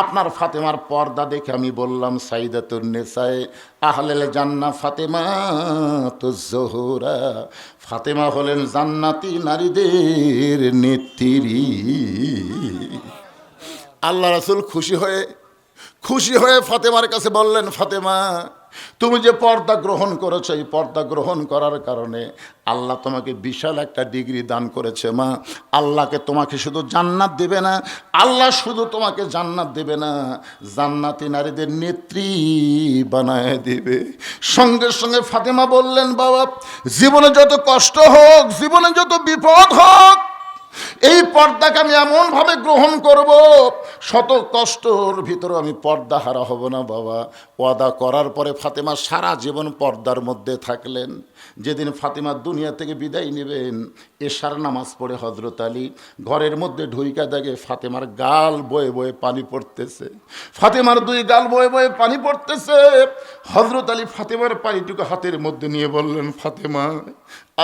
S1: আপনার ফাতেমার পর্দা দেখে আমি বললাম, সাইদাতুন নিসায়ে আহলেল জান্নাহ ফাতেমা তো জোহরা, ফাতেমা হলেন জান্নাতি নারীদের নেত্রী। আল্লাহ রাসূল খুশি হয়ে ফাতেমার কাছে বললেন, ফাতেমা, তুমি যে পর্দা গ্রহণ করেছো, এই পর্দা গ্রহণ করার কারণে আল্লাহ তোমাকে বিশাল একটা ডিগ্রি দান করেছে। মা, আল্লাহকে তোমাকে শুধু জান্নাত দেবে না, আল্লাহ শুধু তোমাকে জান্নাত দেবে না, জান্নাতি নারীদের নেত্রী বানায় দিবে। সঙ্গে সঙ্গে ফাতেমা বললেন, বাবা, জীবনে যত কষ্ট হোক, জীবনে যত বিপদ হোক, এই পর্দাকে আমি এমনভাবে গ্রহণ করব, শত কষ্টর ভিতরে আমি পর্দা হারা হব না। বাবা, ওয়াদা করার পরে ফাতেমা সারা জীবন পর্দার মধ্যে থাকলেন। যেদিন ফাতেমা দুনিয়া থেকে বিদায় নেবেন, এশার নামাজ পড়ে হযরত আলী ঘরের মধ্যে ঢুইকা দেখে ফাতেমার গাল বয়ে বয়ে পানি পড়তেছে। ফাতেমার দুই গাল বয়ে বয়ে পানি পড়তেছে। হযরত আলী ফাতেমার পানিটুকু হাতের মধ্যে নিয়ে বললেন, ফাতেমা,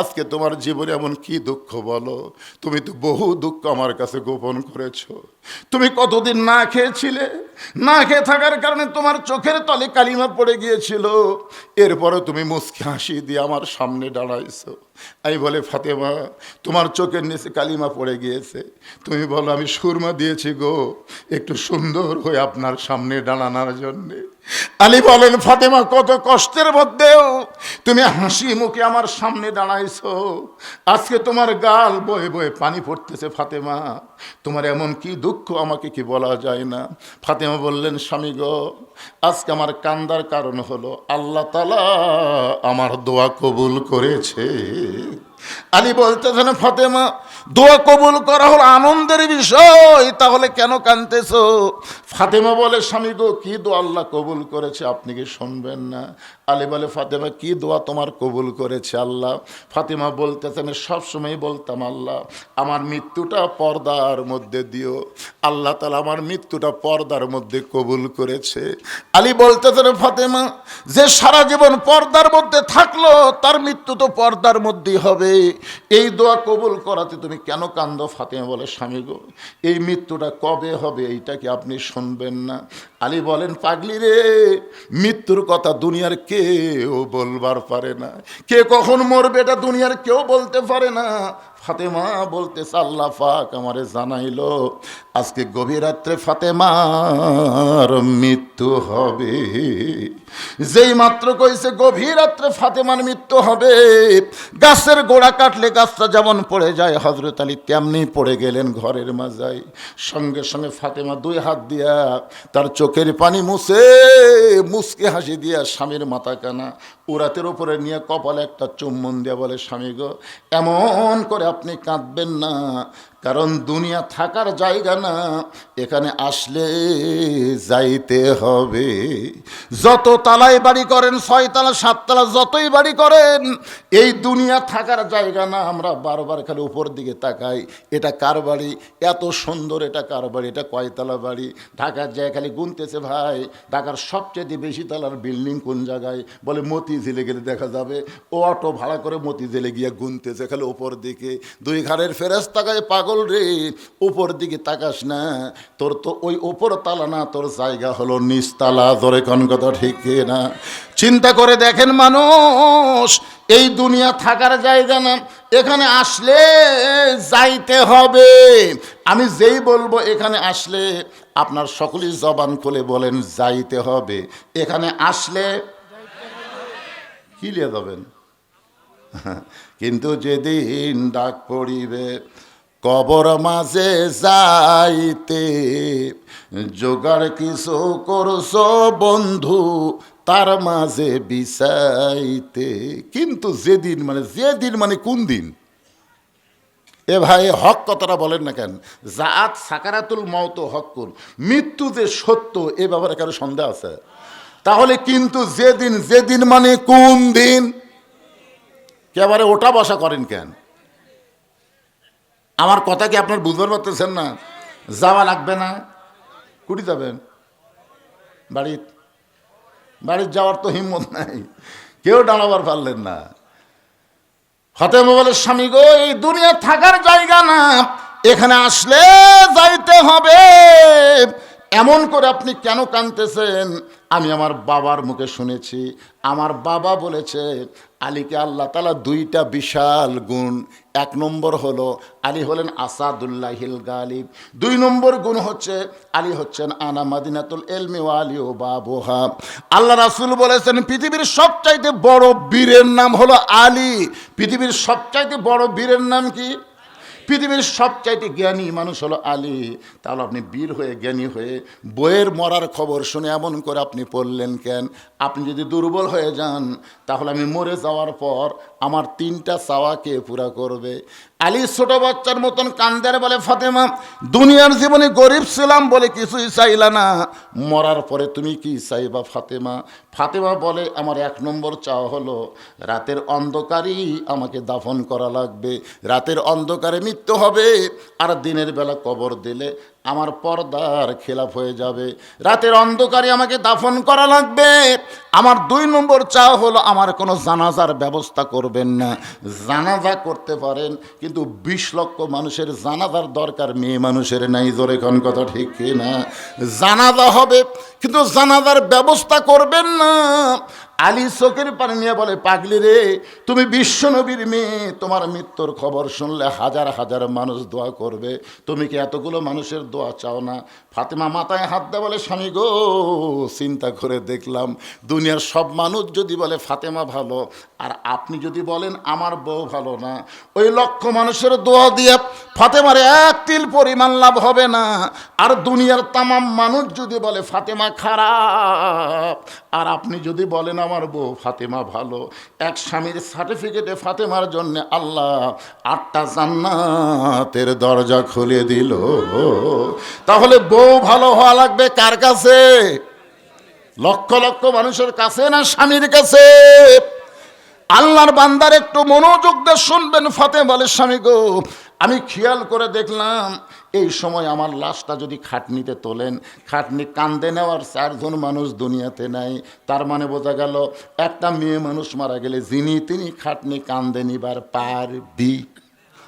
S1: আজকে তোমার জীবনে এমন কি দুঃখ বলো? তুমি তো বহু দুঃখ আমার কাছে গোপন করেছো। তুমি কতদিন না খেয়েছিলে, না খেয়ে থাকার কারণে তোমার চোখের তলে কালিমা পড়ে গিয়েছিল, এরপরে তুমি মুচকি হাসি দিয়ে আমার সামনে দাঁড়াইছো। আমি বলে, ফাতেমা, তোমার চোখের নিচে কালিমা পড়ে গিয়েছে, তুমি বলো আমি সুরমা দিয়েছি গো একটু সুন্দর হয়ে আপনার সামনে দাঁড়ানোর জন্যে। আলী বলেন, ফাতেমা, কত কষ্টের মধ্যেও তুমি হাসি মুখে আমার সামনে দাঁড়াইছো, আজকে তোমার গাল বয়ে বয়ে পানি পড়তেছে। ফাতেমা, তোমার এমন কি দুঃখ আমাকে কি বলা যায় না। ফাতেমা বললেন, স্বামী গো, আজকে আমার কান্দার কারণ হলো আল্লাহ তাআলা আমার দোয়া কবুল করেছে। আলী বলতেছেন, ফাতেমা, দোয়া কবুল করা হলো আনন্দের বিষয়, তাহলে কেন কাঁদতেছো? ফাতেমা বলে, স্বামী গো, কি দোয়া আল্লাহ কবুল করেছে আপনি কি শুনবেন না? আলী বলে, ফাতেমা, কি দোয়া তোমার কবুল করেছে আল্লাহ? ফাতেমা বলতেছেন, সবসময় বলতাম, আল্লাহ আমার মৃত্যুটা পর্দার মধ্যে দিও। আল্লাহ তাআলা আমার মৃত্যুটা পর্দার মধ্যে কবুল করেছে। আলী বলতেছেন, ফাতেমা, যে সারা জীবন পর্দার মধ্যে থাকলো, তার মৃত্যু তো পর্দার মধ্যেই হবে, এই দোয়া কবুল করাতে তুমি কেন কান্দো? ফাতেমা বলে, স্বামী গো, এই মৃত্যুটা কবে হবে এইটা কি আপনি শুনবেন না? আলী বলেন, পাগলি রে, মৃত্যুর কথা দুনিয়ার কেউ বলবার পারে না, কে কখন মরবে এটা দুনিয়ার কেউ বলতে পারে না। ফাতেমা বলতেছে, আল্লাহ পাক আমারে জানাইলো আজকে গভীর রাত্রে ফাতেমার মৃত্যু হবে। যেই মাত্র কইছে গভীর রাত্রে ফাতেমার মৃত্যু হবে, গাছের গোড়া কাটলে গাছটা যেমন পড়ে যায়, হযরত আলী তেমনি পড়ে গেলেন ঘরের মাজায়। সঙ্গে সঙ্গে ফাতেমা দুই হাত দিয়া তার চোখের পানি মুসকে হাসি দিয়া স্বামীর মাথা কানা উরাতের উপরে নিয়ে কপালে একটা চুম্বন দিয়া বলে, স্বামী গো, এমন করে আপনি কাঁদবেন না, কারণ দুনিয়া থাকার জায়গা না, এখানে আসলে যাইতে হবে। যত তালায় বাড়ি করেন, 6 তালা 7 তালা যতই বাড়ি করেন, এই দুনিয়া থাকার জায়গা না। আমরা বারবার খালি উপর দিকে তাকাই, এটা কার বাড়ি, এত সুন্দর, এটা কার বাড়ি, এটা কয়তলা বাড়ি। ঢাকার জায়গা খালি গুনতেছে, ভাই ঢাকার সবচেয়ে বেশি তলার বিল্ডিং কোন জায়গায়, বলে মতিঝিলে গেলে দেখা যাবে। ও অটো ভাড়া করে মতিঝিলে গিয়ে গুনতেছে খালি উপর দিকে। দুই ঘরের ফেরেশতাগায়, পাগল রে, উপর দিকে তাকাস না, তোর তো ওই উপর তালা না, তোর জায়গা হলো নিচতলা। ধরে কোন কথা ঠিক না? চিন্তা করে দেখেন মানুষ, এই দুনিয়া থাকার জায়গা না, এখানে আসলে যাইতে হবে। আমি যেই বলবো এখানে আসলে, আপনার সকলেই জবান খুলে বলেন যাইতে হবে। এখানে আসলে কি লিয়ে যাবেন? কিন্তু যেদিন ডাক পড়িবে কবর মাঝে যাইতে, জোগাড় কিছু করছো বন্ধু তার মাঝে বিছাইতে। কিন্তু যেদিন মানে কোন দিন? এ ভাই হক কথাটা বলেন না কেন? জাআত সাকারাতুল মাউত হক্কুন, মৃত্যু যে সত্য এ ব্যাপারে কারো সন্দেহ আছে? তাহলে কিন্তু যেদিন মানে কোন দিন? একেবারে ওটা বসা করেন কেন? আমার কথা কি আপনার বুঝতে পারতেছেন না? যাওয়া লাগবে না? কুড়ি যাবেন? বাড়ির যাওয়ার তো হিম্মত নাই, কেউ দাঁড়াবার পারলেন না। ফাতেমা বলে, স্বামী গো, এই দুনিয়া থাকার জায়গা না, এখানে আসলে যাইতে হবে। এমন করে আপনি কেন কাঁদতেছেন? আমি আমার বাবার মুখে শুনেছি, আমার বাবা বলেছে আলীকে আল্লাহ তাআলা দুইটা বিশাল গুণ। এক নম্বর হলো আলী হলেন আসাদুল্লাহিল গালিব। দুই নম্বর গুণ হচ্ছে আলী হচ্ছেন আনা মাদিনাতুল ইলমি ওয়া আলী ও বাবুহা। আল্লাহ রাসূল বলেছেন পৃথিবীর সবচাইতে বড় বীরের নাম হলো আলী। পৃথিবীর সবচাইতে বড় বীরের নাম কি? পৃথিবীর সবচাইতে জ্ঞানী মানুষ হলো আলী। তাহলে আপনি বীর হয়ে জ্ঞানী হয়ে বইয়ের মরার খবর শুনে এমন করে আপনি পড়লেন কেন? আপনি যদি দুর্বল হয়ে যান, তাহলে আমি মরে যাওয়ার পর আমার তিনটা চাওয়া কে পুরা করবে? আলী ছোট বাচ্চার মতন কান্দারে বলে, ফাতেমা, দুনিয়ার জীবনে গরিব ছিলাম বলে কিছুই চাইলা না, মরার পরে তুমি কি চাইবা ফাতেমা? ফাতেমা বলে, আমার এক নম্বর চাওয়া হলো রাতের অন্ধকারেই আমাকে দাফন করা লাগবে। রাতের অন্ধকারে মৃত্যু হবে, আর দিনের বেলা কবর দিলে আমার পর্দার খেলাফ হয়ে যাবে। রাতের অন্ধকারে আমাকে দাফন করা লাগবে। আমার দুই নম্বর চাওয়া হলো আমার কোনো জানাজার ব্যবস্থা করবেন না। জানাজা করতে পারেন, কিন্তু 20 লক্ষ মানুষের জানাজার দরকার মেয়ে মানুষের নাই। জোরে কোন কথা ঠিক কি না? জানাজা হবে, কিন্তু জানাজার ব্যবস্থা করবেন না। আলী চোখের পানি নিয়ে বলে, পাগলি রে, তুমি বিশ্বনবীর মেয়ে, তোমার মৃত্যুর খবর শুনলে হাজার হাজার মানুষ দোয়া করবে, তুমি কি এতগুলো মানুষের দোয়া চাও না? ফাতেমা মাথায় হাত দেয় বলে, স্বামী গো, চিন্তা করে দেখলাম দুনিয়ার সব মানুষ যদি বলে ফাতেমা ভালো, আর আপনি যদি বলেন আমার বউ ভালো না, ওই লক্ষ মানুষের দোয়া দিয়ে ফাতেমার এক তিল পরিমাণ লাভ হবে না। আর দুনিয়ার তামাম মানুষ যদি বলে ফাতেমা খারাপ, আর আপনি যদি বলেন আমার বউ ফাতেমা ভালো, এক স্বামীর সার্টিফিকেটে ফাতেমার জন্য আল্লাহ 8টা জান্নাতের দরজা খুলে দিল। তাহলে বউ ভালো হওয়া লাগবে কার কাছে? লক্ষ লক্ষ মানুষের কাছে না স্বামীর কাছে? আল্লাহর বান্দার একটু মনোযোগ দিয়ে শুনবেন। ফাতেমা বলে, স্বামী গো, আমি খেয়াল করে দেখলাম এই সময় আমার লাশটা যদি খাটনিতে তোলেন, খাটনি কান্দে নেওয়ার 4 জন মানুষ দুনিয়াতে নাই। তার মানে বোঝা গেল একটা মেয়ে মানুষ মারা গেলে যিনি তিনি খাটনি কান্দে নিবার পারবি।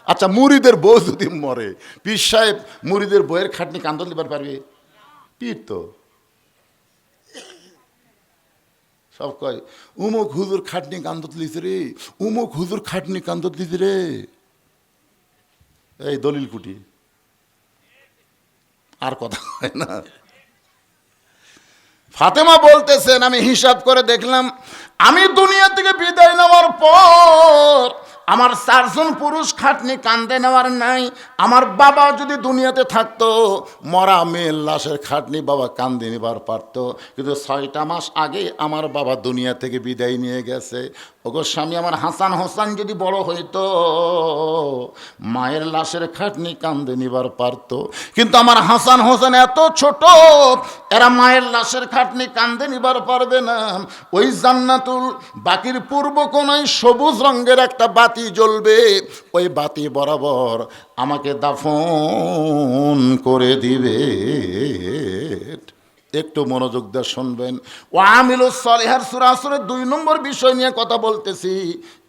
S1: আচ্ছা, মুরিদের বউ যদি মরে, পীর সাহেব মুরিদের বউয়ের খাটনি কান্দে নিবার পারবে? পীর তো সব কয়, উমুক হুজুর খাটনি কান্দত লিছে রে, উমুক হুজুর খাটনি কান্দত লিছে রে। এই দলিল কুটি, আর কথা হয় না। ফাতেমা বলতেছেন, আমি হিসাব করে দেখলাম আমি দুনিয়া থেকে বিদায় নেওয়ার পর আমার 4 জন পুরুষ খাটনি কান্দে নেওয়ার নাই। আমার বাবা যদি দুনিয়াতে থাকতো, মরা মেয়ের লাশের খাটনি বাবা কান্দে নেবার পারত, কিন্তু 6টা মাস আগে আমার বাবা দুনিয়া থেকে বিদায় নিয়ে গেছে। ওগো স্বামী, আমার হাসান হোসেন যদি বড় হইতো, মায়ের লাশের খাটনি কান্দে নিবার পারত, কিন্তু আমার হাসান হোসেন এত ছোট, এরা মায়ের লাশের খাটনি কান্দে নিবার পারবে না। ওই জান্নাতুল বাকির পূর্ব কোণায় সবুজ রঙের একটা বাতি জ্বলবে, ওই বাতি বরাবর আমাকে দাফন করে দিবে। একটু মনোযোগ দিয়ে শুনবেন। ওয়ামিলুস সলিহার সূরা আসরের 2 নম্বর বিষয় নিয়ে কথা বলতেছি।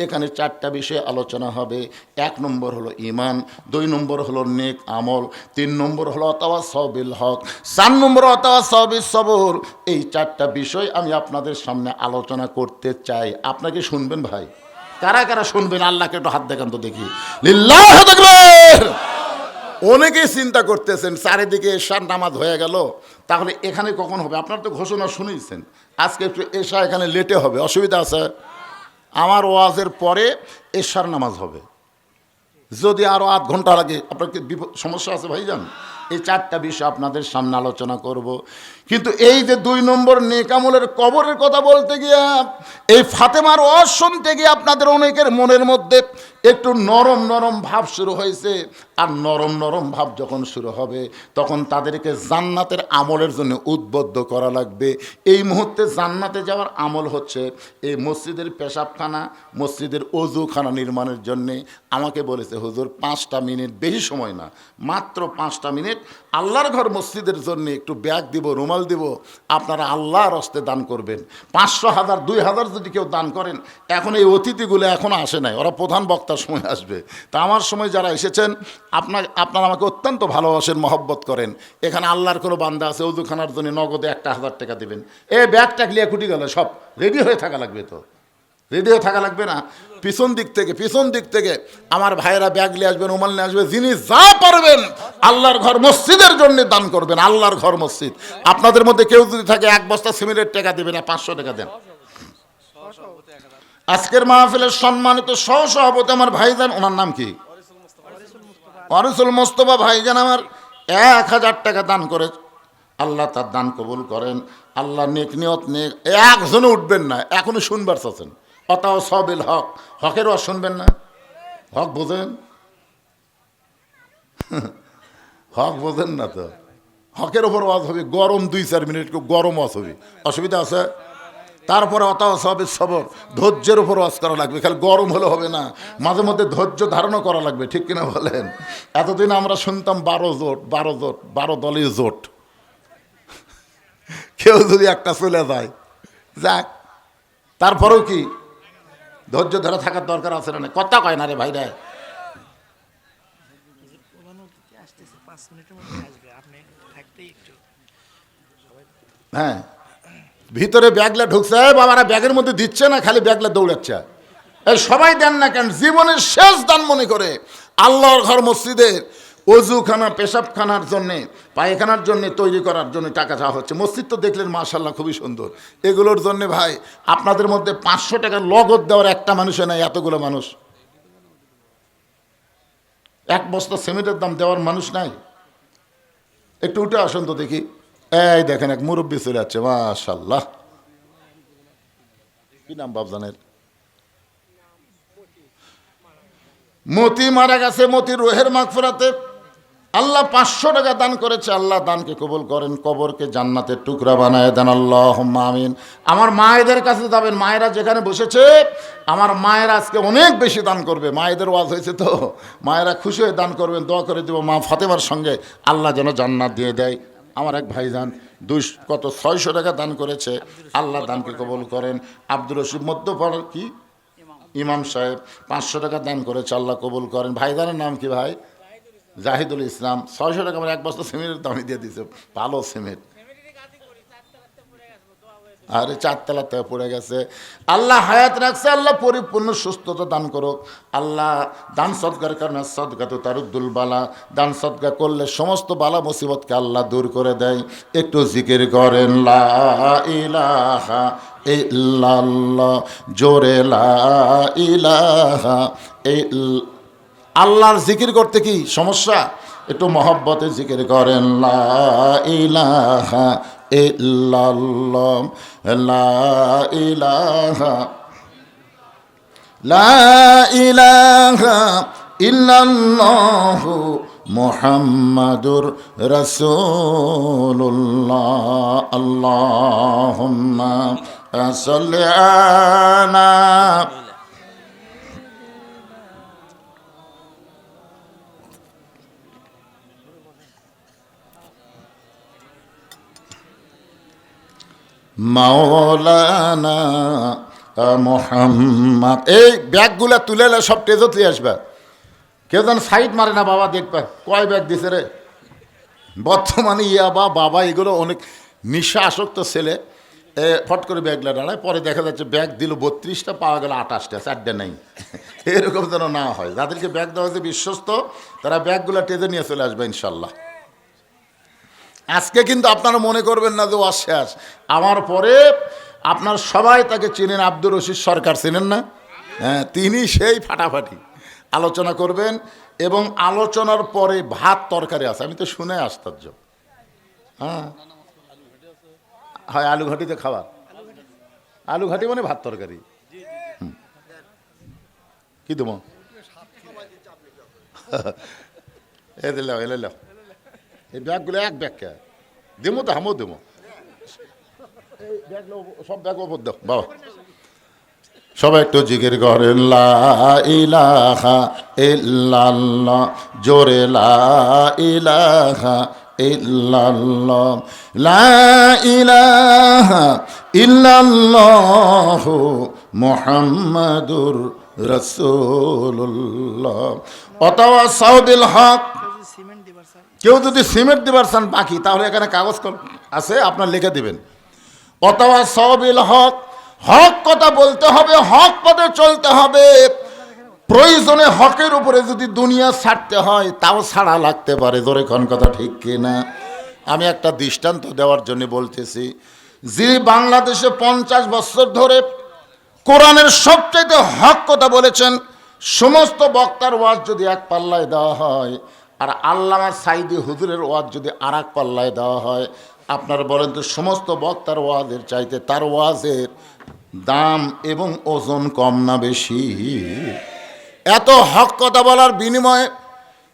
S1: এখানে 4টা বিষয় আলোচনা হবে। 1 নম্বর হলো ঈমান, 2 নম্বর হলো নেক আমল, 3 নম্বর হলো তাওয়াসসাউ বিল হক, 4 নম্বর তাওয়াসসাউ বিস সবর। এই 4টা বিষয় আমি আপনাদের সামনে আলোচনা করতে চাই। আপনাকে শুনবেন ভাই? কারা কারা শুনবেন আল্লাহকে একটু হাত দেখান তো দেখি। লিল্লাহু তাকবীর। অনেকেই চিন্তা করতেছেন চারিদিকে এশার নামাজ হয়ে গেল, তাহলে এখানে কখন হবে? আপনারা তো ঘোষণা শুনেছেন আজকে একটু এশা এখানে লেটে হবে, অসুবিধা আছে? আমার ওয়াজের পরে এশার নামাজ হবে, যদি আরও আধ ঘন্টা লাগে আপনার কি সমস্যা আছে ভাইজান? এই চারটা বিষয় আপনাদের সামনে আলোচনা করব। কিন্তু এই যে 2 নম্বর নেকামলের কবরের কথা বলতে গিয়ে, এই ফাতেমার ওয়াজ শুনতে গিয়ে আপনাদের অনেকের মনের মধ্যে একটু নরম নরম ভাব শুরু হয়েছে। আর নরম নরম ভাব যখন শুরু হবে তখন তাদেরকে জান্নাতের আমলের জন্য উদ্বুদ্ধ করা লাগবে। এই মুহূর্তে জান্নাতে যাওয়ার আমল হচ্ছে এই মসজিদের পেশাবখানা, মসজিদের অজুখানা নির্মাণের জন্যে আমাকে বলেছে হুজুর 5টা মিনিট, বেশি সময় না, মাত্র 5টা মিনিট আল্লাহর ঘর মসজিদের জন্য একটু ব্যাগ দিব, রুমাল দিব, আপনারা আল্লাহর হস্তে দান করবেন। 500, 1000, 2000 যদি কেউ দান করেন, এখন এই অতিথিগুলো এখনও আসে নাই, ওরা প্রধান বক্তার সময় আসবে। তা আমার সময় যারা এসেছেন আপনারা আমাকে অত্যন্ত ভালোবাসেন, মহব্বত করেন। এখানে আল্লাহর কোনো বান্দা আছে অজুখানার জন্য নগদে 1000 টাকা দেবেন, এ ব্যাগটা ক্লিয়ে কুটি গেল, সব রেডি হয়ে থাকা লাগবে, তো রেডি হয়ে থাকা লাগবে না? পিছন দিক থেকে আমার ভাইয়েরা ব্যাগ নিয়ে আসবেন, রুমাল নিয়ে আসবে, যিনি যা পারবেন আল্লাহর ঘর মসজিদের জন্য দান করবেন। আল্লাহর ঘর মসজিদ। আপনাদের মধ্যে কেউ যদি থাকে 1 বস্তা সিমেন্টের টাকা দেবেন, 500 টাকা দেন। আজকের মাহফিলের সম্মানিত সহসভাপতি আমার ভাইজান, ওনার নাম কি? ওয়ারিসুল মোস্তফা ভাইজান আমার 1000 টাকা দান করে, আল্লাহ তার দান কবুল করেন। আল্লাহ নেক নিয়ত নেক, একজনে উঠবেন না, এখনো শুনবার চাচ্ছেন। অতাও সবিল হক, হকের ওয়াজ শুনবেন না? হক বোঝেন? হক বোঝেন না তো? হকের ওপর ওয়াজ হবে, গরম 2-4 মিনিট গরম ওয়াজ হবে, অসুবিধা আছে? তারপরে অতাও সবিল সবর, ধৈর্যের উপর ওয়াজ করা লাগবে, খালি গরম হলে হবে না, মাঝে মধ্যে ধৈর্য ধারণও করা লাগবে, ঠিক কিনা বলেন? এতদিন আমরা শুনতাম 12 দলীয় জোট, কেউ যদি একটা চলে যায় যাক, তারপরেও কি ধৈর্য ধরে থাকার দরকার আছে না? কথা কয় না রে ভাইরা। হ্যাঁ, ভিতরে ব্যাগলা ঢুকছে, বাবারা ব্যাগের মধ্যে দিচ্ছে না, খালি ব্যাগলা দৌড়াচ্ছে। এই সবাই দেন না কেন? জীবনের শেষ দান মনে করে আল্লাহর ঘর মসজিদের অজুখানা, পেশাবখানার জন্যে, পায়খানার জন্য তৈরি করার জন্য টাকা চাওয়া হচ্ছে। মসজিদ তো দেখলেন মাশাআল্লাহ খুবই সুন্দর। এগুলোর জন্য ভাই আপনাদের মধ্যে 500 টাকা নগদ দেওয়ার একটা মানুষে নাই, এতগুলো মানুষ। 1 বস্তা সিমেন্টের দাম দেওয়ার মানুষ নাই। একটু উঠে আসুন তো দেখি। এই দেখেন এক মুরব্বী চলে যাচ্ছে, মাশাআল্লাহ। কি নাম বাপজানের? মতি মারা গেছে, মতির রুহের মাগফিরাতে আল্লাহ 500 টাকা দান করেছে। আল্লাহ দানকে কবুল করেন, কবরকে জান্নাতের টুকরা বানায় দেন, আল্লাহুম্মা আমিন। আমার মায়েদের কাছে যাবেন, মায়েরা যেখানে বসেছে, আমার মায়েরা আজকে অনেক বেশি দান করবে। মায়েদের ওয়াজ হয়েছে তো, মায়েরা খুশি হয়ে দান করবেন, দোয়া করে দেবো মা ফাতেমার সঙ্গে আল্লাহ যেন জান্নাত দিয়ে দেয়। আমার এক ভাইজান 600 টাকা দান করেছে, আল্লাহ দানকে কবুল করেন। আব্দুর রশিদ মধ্যপাড়ার কি ইমাম সাহেব 500 টাকা দান করেছে, আল্লাহ কবুল করেন। ভাইজানের নাম কি ভাই? জাহিদুল ইসলাম। 600 টাকা আমার 1 বস্তা সিমেন্টের দামই দিয়ে দিয়েছে, ভালো সিমেন্ট। আরে 4 তলা থেকে পড়ে গেছে। আল্লাহ হায়াত রাখছে, আল্লাহ পরিপূর্ণ সুস্থতা দান করুক। আল্লাহ দান সদকার কারণে সদকা তো তারুদ্দুল বালা, দান সদকা করলে সমস্ত বালা মুসিবতকে আল্লাহ দূর করে দেয়। একটু জিকির করেন লা ইলাহা ইল্লাল্লাহ, জোরে লা ইলাহা ইল্লাল্লাহ। আল্লাহর জিকির করতে কি সমস্যা? একটু মহব্বতে জিকির করেন লা ইলাহা ইল্লাল্লাহ, লা ইলাহা, লা ইলাহা ইল্লাল্লাহু মুহাম্মাদুর রাসূলুল্লাহ। আল্লাহুম্মা সাল্লি আলা মাওলানা মুহাম্মদ। এই ব্যাগগুলা তুলে সব টেজত নিয়ে আসবে, কেউ যেন সাইড মারে না। বাবা দেখবে কয় ব্যাগ দিছে রে। বর্তমানে ইয়াবা বাবা এগুলো অনেক নিশা আসক্ত ছেলে, ফট করে ব্যাগলা দাঁড়ায়, পরে দেখা যাচ্ছে ব্যাগ দিল 32টা, পাওয়া গেল 28টা, 4টা নেই। এরকম যেন না হয়। যাদেরকে ব্যাগ দেওয়া হয়েছে বিশ্বস্ত, তারা ব্যাগগুলো টেজে নিয়ে চলে আসবে ইনশাল্লাহ। আজকে কিন্তু আপনারা মনে করবেন না যে ও শেষ। আমার পরে আপনার সবাই তাকে চেনেন, আব্দুর রশিদ সরকার চেনেন না? হ্যাঁ, তিনি সেই ফাটাফাটি আলোচনা করবেন। এবং আলোচনার পরে ভাত তরকারি আছে, আমি তো শুনে আশ্চর্য। হ্যাঁ হয়, আলু ঘাটিতে খাবার, আলু ঘাটি মানে ভাত তরকারি। কি দেবো? এ দিল এলাম, এই ব্যাগগুলো এক ব্যাগ কে দেবো, তো হামও দেবো, এই ব্যাগগুলো সব ব্যাগ ওপর দাও বাবা। সবাই একটু জিকির করেন লা ইলাহা ইল্লাল্লাহ, জোরে লা ইলাহা ইল্লাল্লাহ, লা ইলাহা ইল্লাল্লাহু মুহাম্মাদুর রাসূলুল্লাহ। ওয়াতাওয়াসাউ বিল হক। কেউ যদি সিমেন্ট দিবার চান বাকি, তাহলে এখানে কাগজ আছে, আপনার লিখে দিবেন। ওয়াতাওয়াসাউ বিল হক, হক কথা বলতে হবে, হক পথে চলতে হবে। প্রয়োজনে হকের উপরে যদি দুনিয়া ছাড়তে হয়, তাও ছাড়া লাগতে পারে। জোরে কোন কথা ঠিক কিনা? আমি একটা দৃষ্টান্ত দেওয়ার জন্য বলতেছি। যিনি বাংলাদেশে 50 বছর ধরে কোরআনের সবচাইতে হক কথা বলেছেন, সমস্ত বক্তার ওয়াজ যদি এক পাল্লায় দেওয়া হয়, আর আল্লামা সাইদি হুজুরের ওয়াজ যদি আর এক পাল্লায় দেওয়া হয়, আপনারা বলেন তো সমস্ত বক্তার ওয়াজের চাইতে তার ওয়াজের দাম এবং ওজন কম না বেশি? এত হক কথা বলার বিনিময়ে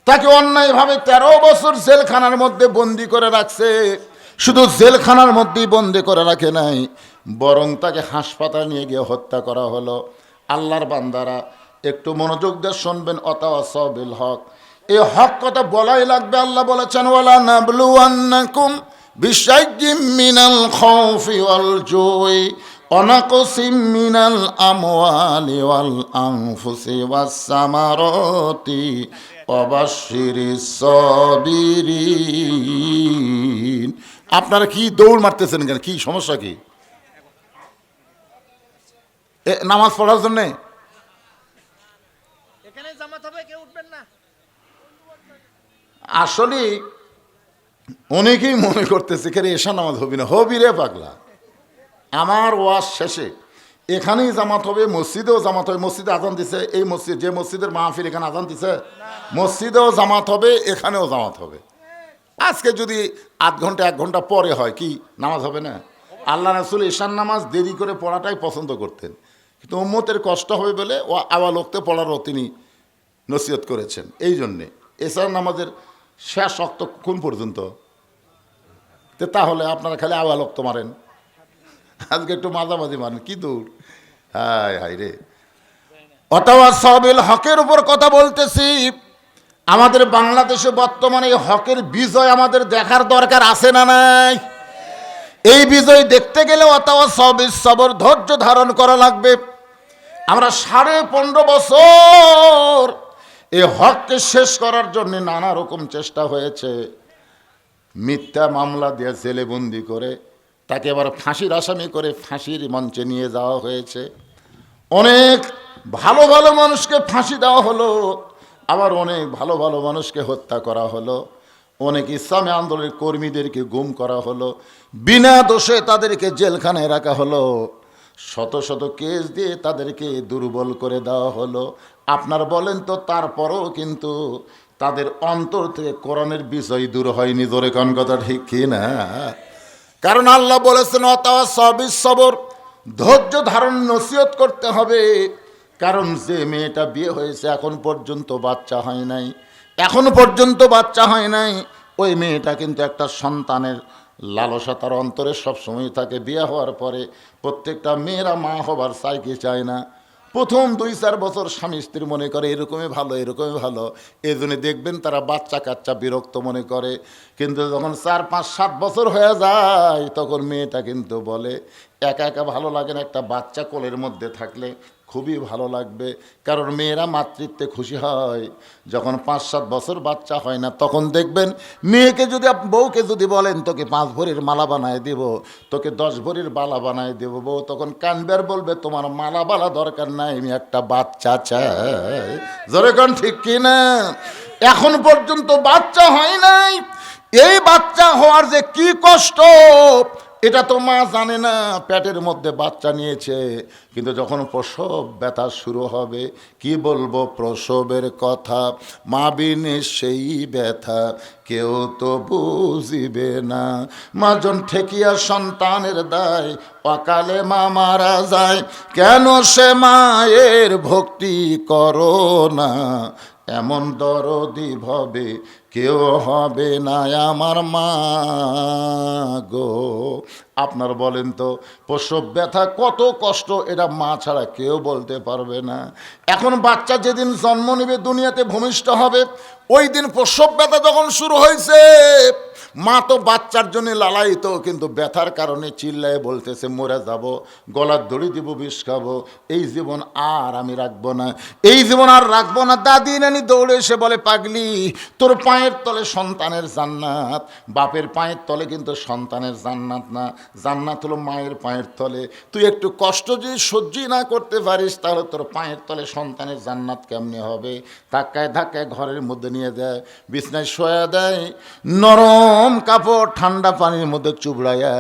S1: তাকে অন্যায়ভাবে 13 বছর জেলখানার মধ্যে বন্দি করে রাখছে। শুধু জেলখানার মধ্যেই বন্দি করে রাখে নাই, বরং তাকে হাসপাতালে নিয়ে গিয়ে হত্যা করা হলো। আল্লাহর বান্দারা একটু মনোযোগ দিয়ে শুনবেন। ওয়াতাওয়াসাউ বিল হক, এই হক কথা বলাই লাগবে। আল্লাহ বলেছেন ওয়ালা নাবলুওয়ান্নাকুম বিশাইয়্যিম মিনাল খাউফি ওয়াল জুই ওয়া নাকসিম মিনাল আমওয়ালি ওয়াল আনফুসি ওয়াস সামারাতি ওয়া বাশশিরিস সাবিরিন। আপনারা কি দৌড় মারতেছেন কেন? কি সমস্যা? কি নামাজ পড়ার জন্য
S2: এখানে জামাত হবে, কেউ উঠবেন না।
S1: আসলে অনেকেই মনে করতেছে কেন এশা নামাজ হবি না। হবি রে পাগলা, আমার ওয়াজ শেষে এখানেই জামাত হবে, মসজিদেও জামাত হবে। মসজিদে আজান দিছে, এই মসজিদ যে মসজিদের মাহফিল, এখানে আজান দিছে, মসজিদেও জামাত হবে, এখানেও জামাত হবে। আজকে যদি আধ ঘন্টা 1 ঘন্টা পরে হয়, কি নামাজ হবে না? আল্লাহ রাসূল ঈশান নামাজ দেরি করে পড়াটাই পছন্দ করতেন, কিন্তু উম্মতের কষ্ট হবে বলে ও আওয়াল ওক্তে পড়ারও তিনি নসিহত করেছেন। এই জন্যে এশার নামাজের শেষ ওক্ত কোন পর্যন্ত? তাহলে আপনারা খালি আওয়াল ওক্ত মারেন, আজকে একটু মাঝামাঝি মারেন, কি দূর। হায় হায় রে। ওয়াতাওয়াসাউ বিল হকের উপর কথা বলতেছি। আমাদের বাংলাদেশে বর্তমানে হকের বিজয় আমাদের দেখার দরকার আছে না নাই? এই বিজয় দেখতে গেলে ওয়াতাওয়াসাউ বিস সবর, ধৈর্য ধারণ করা লাগবে। আমরা 15.5 বছর এই হককে শেষ করার জন্য নানা রকম চেষ্টা হয়েছে। মিথ্যা মামলা দিয়ে জেলে বন্দি করে তাকে এবার ফাঁসির আসামি করে ফাঁসির মঞ্চে নিয়ে যাওয়া হয়েছে। অনেক ভালো ভালো মানুষকে ফাঁসি দেওয়া হলো, আবার অনেক ভালো ভালো মানুষকে হত্যা করা হলো। অনেক ইসলামী আন্দোলনের কর্মীদেরকে গুম করা হলো, বিনা দোষে তাদেরকে জেলখানায় রাখা হলো, শত শত কেস দিয়ে তাদেরকে দুর্বল করে দেওয়া হলো। আপনার বলেন তো, তারপরও কিন্তু তাদের অন্তর থেকে কোরআনের বিষয় দূর হয়নি। জোরে কোন কথা ঠিক কি না? কারণ আল্লাহ বলেছেন ওয়াতাওয়াসাউ বিস সবর, ধৈর্য ধারণ নসিহত করতে হবে। কারণ যে মেয়েটা বিয়ে হয়েছে এখন পর্যন্ত বাচ্চা হয় নাই, এখনো পর্যন্ত বাচ্চা হয় নাই, ওই মেয়েটা কিন্তু একটা সন্তানের লালসা তার অন্তরে সবসময় থাকে। বিয়ে হওয়ার পরে প্রত্যেকটা মেয়েরা মা হবার চায় কি চায় না? প্রথম 2-4 বছর স্বামী স্ত্রী মনে করে এরকমই ভালো, এরকমই ভালো, এই জন্য দেখবেন তারা বাচ্চা কাচ্চা বিরক্ত মনে করে। কিন্তু যখন 4, 5, 7 বছর হয়ে যায়, তখন মেয়েটা কিন্তু বলে একা একা ভালো লাগে না, একটা বাচ্চা কোলের মধ্যে থাকলে খুবই ভালো লাগবে, কারণ মেয়েরা মাতৃত্বে খুশি হয় যখন 5-7 বছর বাচ্চা হয় না, তখন দেখবেন মেয়েকে যদি বউকে যদি বলেন তোকে 5 ভরির মালা বানায় দেব, তোকে 10 ভরির বালা বানায় দেব, বউ তখন কানবার বলবে তোমার মালা বালা দরকার নাই, আমি একটা বাচ্চা চাই। জোরে কোন ঠিক কিনা? এখন পর্যন্ত বাচ্চা হয় নাই, এই বাচ্চা হওয়ার যে কি কষ্ট এটা তো মা জানে না। পেটের মধ্যে বাচ্চা নিয়েছে, কিন্তু যখন প্রসব ব্যথা শুরু হবে, কি বলবো প্রসবের কথা, মা বিনে সেই ব্যথা কেউ তো বুঝিবে না। মাজন ঠেকিয়া সন্তানের দায়, অকালে মা মারা যায়, কেন সে মায়ের ভক্তি করো না, এমন দরদি ভবে কেউ হবে না আমার মা গো। আপনার বলেন তো প্রসব ব্যথা কত কষ্ট, এটা মা ছাড়া কেউ বলতে পারবে না। এখন বাচ্চা যেদিন জন্ম নেবে, দুনিয়াতে ভূমিষ্ঠ হবে, ওই দিন প্রসব ব্যথা যখন শুরু হয়েছে, মা তো বাচ্চার জন্য লালায়িত, কিন্তু ব্যথার কারণে চিল্লায় বলতেছে মরে যাব, গলার দড়ি দিব, বিষ খাবো, এই জীবন আর আমি রাখবো না, এই জীবন আর রাখবো না। দাদি নানি দৌড়ে এসে বলে পাগলি, তোর পায়ের তলে সন্তানের জান্নাত, বাপের পায়ের তলে কিন্তু সন্তানের জান্নাত না, জান্নাত হলো মায়ের পায়ের তলে। তুই একটু কষ্ট যদি সহ্যই না করতে পারিস, তাহলে তোর পায়ের তলে সন্তানের জান্নাত কেমনে হবে? ধাক্কায় ধাক্কায় ঘরের মধ্যে নিয়ে দেয়, বিছনায় শোয়া দেয়, নরম কাপড় ঠান্ডা পানির মধ্যে চুবড়াইয়া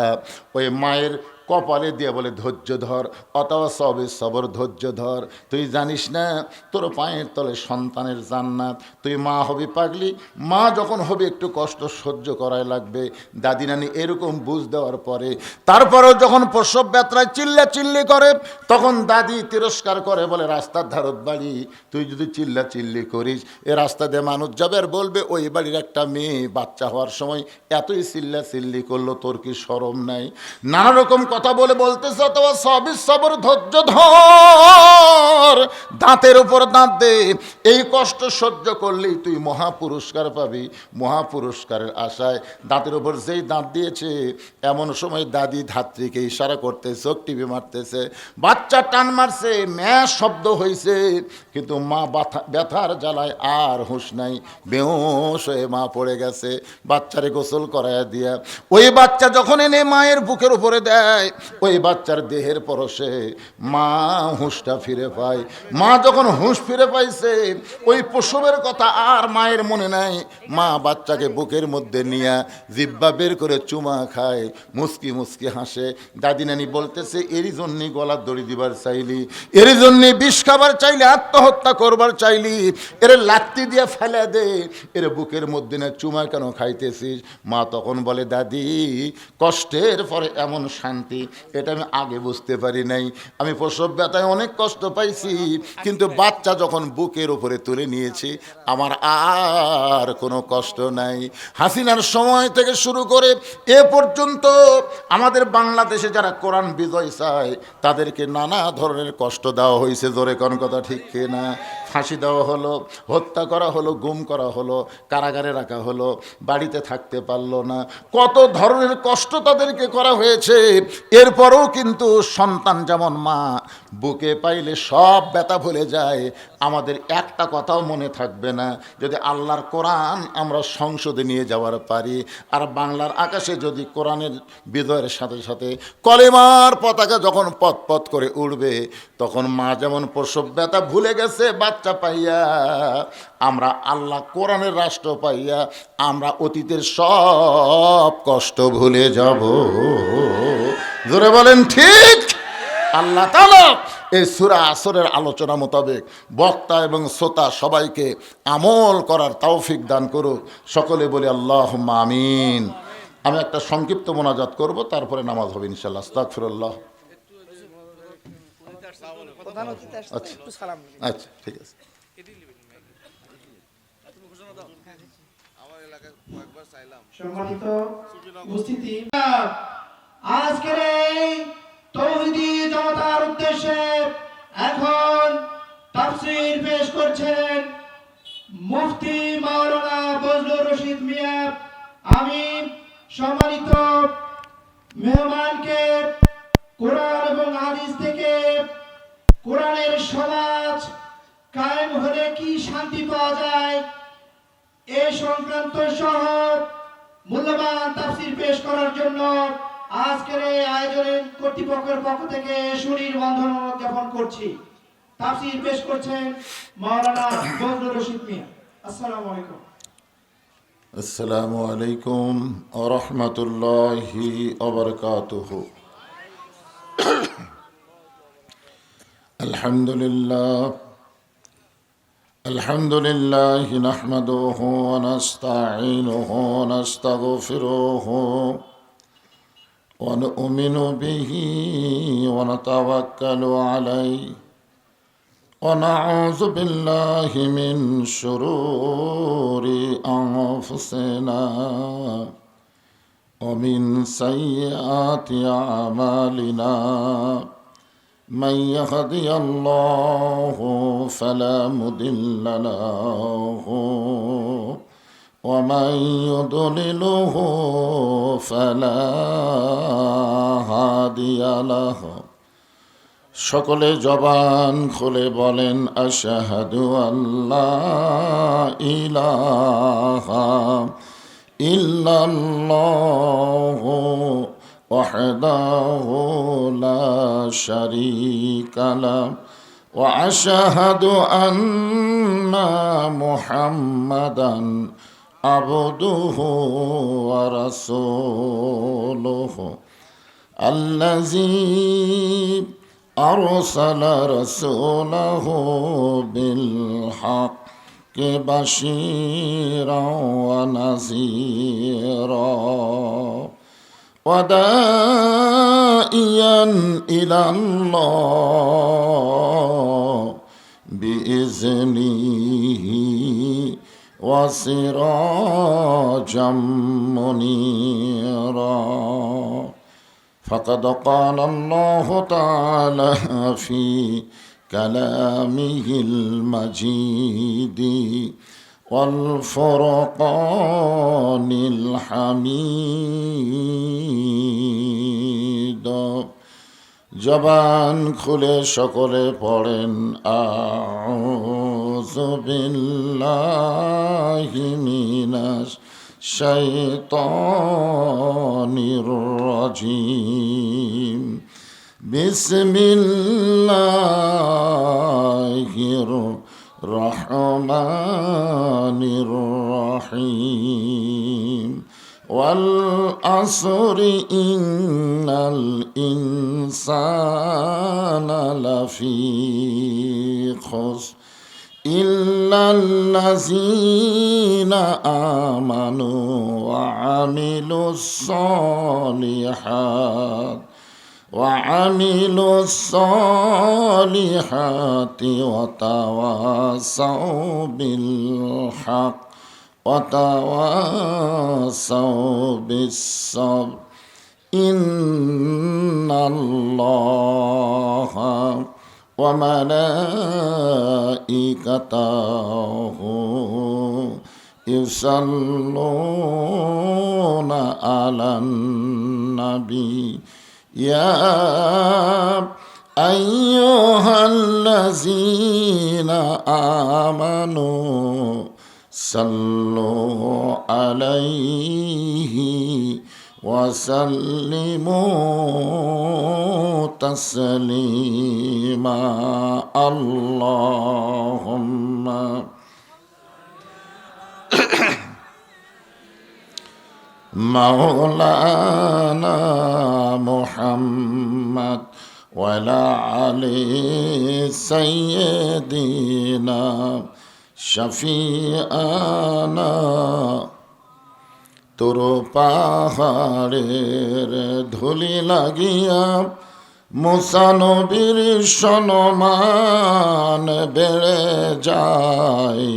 S1: ওই মায়ের কপালে দিয়ে বলে ধৈর্য ধর, অথবা সবে সবর, ধৈর্য ধর, তুই জানিস না তোর পায়ের তলে সন্তানের জান্নাত, তুই মা হবি পাগলি, মা যখন হবে একটু কষ্ট সহ্য করাই লাগবে। দাদি নানি এরকম বুঝ দেওয়ার পরে তারপরেও যখন প্রসব ব্যথায় চিল্লা চিল্লি করে, তখন দাদি তিরস্কার করে, বলে রাস্তার ধারত বাড়ি, তুই যদি চিল্লা চিল্লি করিস, এ রাস্তা দিয়ে মানুষ যাবে আর বলবে ওই বাড়ির একটা মেয়ে বাচ্চা হওয়ার সময় এতই চিল্লা চিল্লি করলো, তোর কি শরম নাই? নানা রকম কথা বলে বলতেছে, অথবা সবই সবর, ধৈর্য ধর, দাঁতের উপর দাঁত দে, এই কষ্ট সহ্য করলেই তুই মহাপুরস্কার পাবি। মহাপুরস্কারের আশায় দাঁতের উপর যেই দাঁত দিয়েছে, এমন সময় দাদি ধাত্রীকে ইশারা করতে চোখ টিপে মারতেছে, বাচ্চা টান মারছে, ম্যাঁ শব্দ হয়েছে, কিন্তু মা ব্যথার জ্বালায় আর হুঁশ নাই, বেহুশ হয়ে মা পড়ে গেছে। বাচ্চারে গোসল করাইয়া দিয়া ওই বাচ্চা যখন এনে মায়ের বুকের উপরে দেয়, ওই বাচ্চার দেহের পরশে মা হুঁশটা ফিরে পায়। মা যখন হুঁশ ফিরে পাইছে, ওই প্রসবের কথা আর মায়ের মনে নাই। মা বাচ্চাকে বুকের মধ্যে নিয়ে জিব্বা বের করে চুমা খায়, মুসকি মুসকি হাসে। দাদি নানি বলতেছে, এরই জন্যে গলার দড়ি দিবার চাইলি, এরই জন্যে বিষ খাবার চাইলি, আত্মহত্যা করবার চাইলি, এর লাত্তি দিয়ে ফেলে দে, এর বুকের মধ্যে না চুমা কেন খাইতেছিস? মা তখন বলে, দাদি কষ্টের পরে এমন শান্তি, এটা আমি আগে বুঝতে পারি নাই। আমি প্রসব ব্যথায় অনেক কষ্ট পাইছি, কিন্তু বাচ্চা যখন বুকের উপরে তুলে নিয়েছি, আমার আর কোনো কষ্ট নাই। হাসিনার সময় থেকে শুরু করে এ পর্যন্ত আমাদের বাংলাদেশে যারা কোরআন বিজয় চায়, তাদেরকে নানা ধরনের কষ্ট দেওয়া হয়েছে। জোরে কোন কথা ঠিক কিনা? ফাঁসি দেওয়া হলো, হত্যা করা হলো, গুম করা হলো, কারাগারে রাখা হলো, বাড়িতে থাকতে পারলো না, কত ধরনের কষ্ট তাদেরকে করা হয়েছে। এরপরেও কিন্তু সন্তান যেমন মা বুকে পাইলে সব ব্যথা ভুলে যায়, আমাদের একটা কথাও মনে থাকবে না যদি আল্লাহর কোরআন আমরা সংসদে নিয়ে যাওয়ার পারি। আর বাংলার আকাশে যদি কোরআনের বিজয়ের সাথে সাথে কলেমার পতাকা যখন পথ পথ করে উড়বে, তখন মা যেমন প্রসব ব্যথা ভুলে গেছে বাচ্চা পাইয়া, আমরা আল্লাহ কোরআনের রাষ্ট্র পাইয়া আমরা অতীতের সব কষ্ট ভুলে যাব। জোরে বলেন ঠিক। আল্লাহ তাআলা এই সূরা আসরের আলোচনা মোতাবেক বক্তা এবং শ্রোতা সবাইকে আমল করার তৌফিক দান করুক। সকলে বলি আল্লাহুম্মা আমিন। আমি একটা সংক্ষিপ্ত মোনাজাত করব, তারপরে নামাজ হবে ইনশাআল্লাহ। আস্তাগফিরুল্লাহ। আচ্ছা ঠিক আছে।
S3: সম্মানিত উপস্থিতি, আজকের এই তৌহিদি জনতার উদ্দেশ্যে এখন তাফসীর পেশ করছেন মুফতি মাওলানা বজলুর রশিদ মিয়া। আমি সম্মানিত মেহমানকে কোরআন এবং হাদিস থেকে কোরআনের সমাজ কায়েম হলে কি শান্তি পাওয়া যায় এ সংক্রান্ত সহ মূল্যবান তাফসীর পেশ করার জন্য আজকের এই আয়োজনের কর্তৃপক্ষের পক্ষ থেকে সুনির্বন্ধন জ্ঞাপন করছি। তাফসীর পেশ করছেন মাওলানা বজলুর রশিদ মিয়া। আসসালামু আলাইকুম।
S1: আসসালামু আলাইকুম ওয়া রাহমাতুল্লাহি ওয়া বারাকাতুহু। আলহামদুলিল্লাহ নাহমাদুহু ওয়া নাস্তাঈনুহু ওয়া নাস্তাগফিরুহু ওয়া নু'মিনু বিহি ওয়া নাতাওয়াক্কালু আলাইহি ونعوذ بالله من شرور أنفسنا ومن سيئات أعمالنا من يهدي الله فلا مضل له ومن يضلله فلا هادي له সকলে জবান খুলে বলেন আশহাদু আল্লা ইলাহা ইল্লাল্লাহু ওয়াহদাহু লা শারীকা লাহু ওয়া আশহাদু আন্না মুহাম্মাদান আবদুহু ওয়া রাসূলুহু আল্লাযী أرسل رسوله بالحق بشيرا ونذيرا وداعيا إلى الله بإذنه وسراجا منيرا فقد قال الله تعالى في كلامه المجيد والفرقان الحميد জবান খুলে সকলে পড়েন আউযু বিল্লাহি মিনাশ শাইতানির রাজিম বিসমিল্লাহির রহমানির রহিম ওয়াল আসরি ইন্নাল ইনসানা লাফি খুসর إلا الذين آمنوا وعملوا الصالحات وتواصوا بالحق وتواصوا بالصبر إن الله وملائكته يصلون على النبي يا أيها الذين آمنوا صلوا عليه وسلموا تسليما اللهم مولانا محمد وعلى علي سيدنا شفيعنا তোর পাহাড়ের ধুলি লাগিয়া মুসা নবীর সম্মান বেড়ে যায়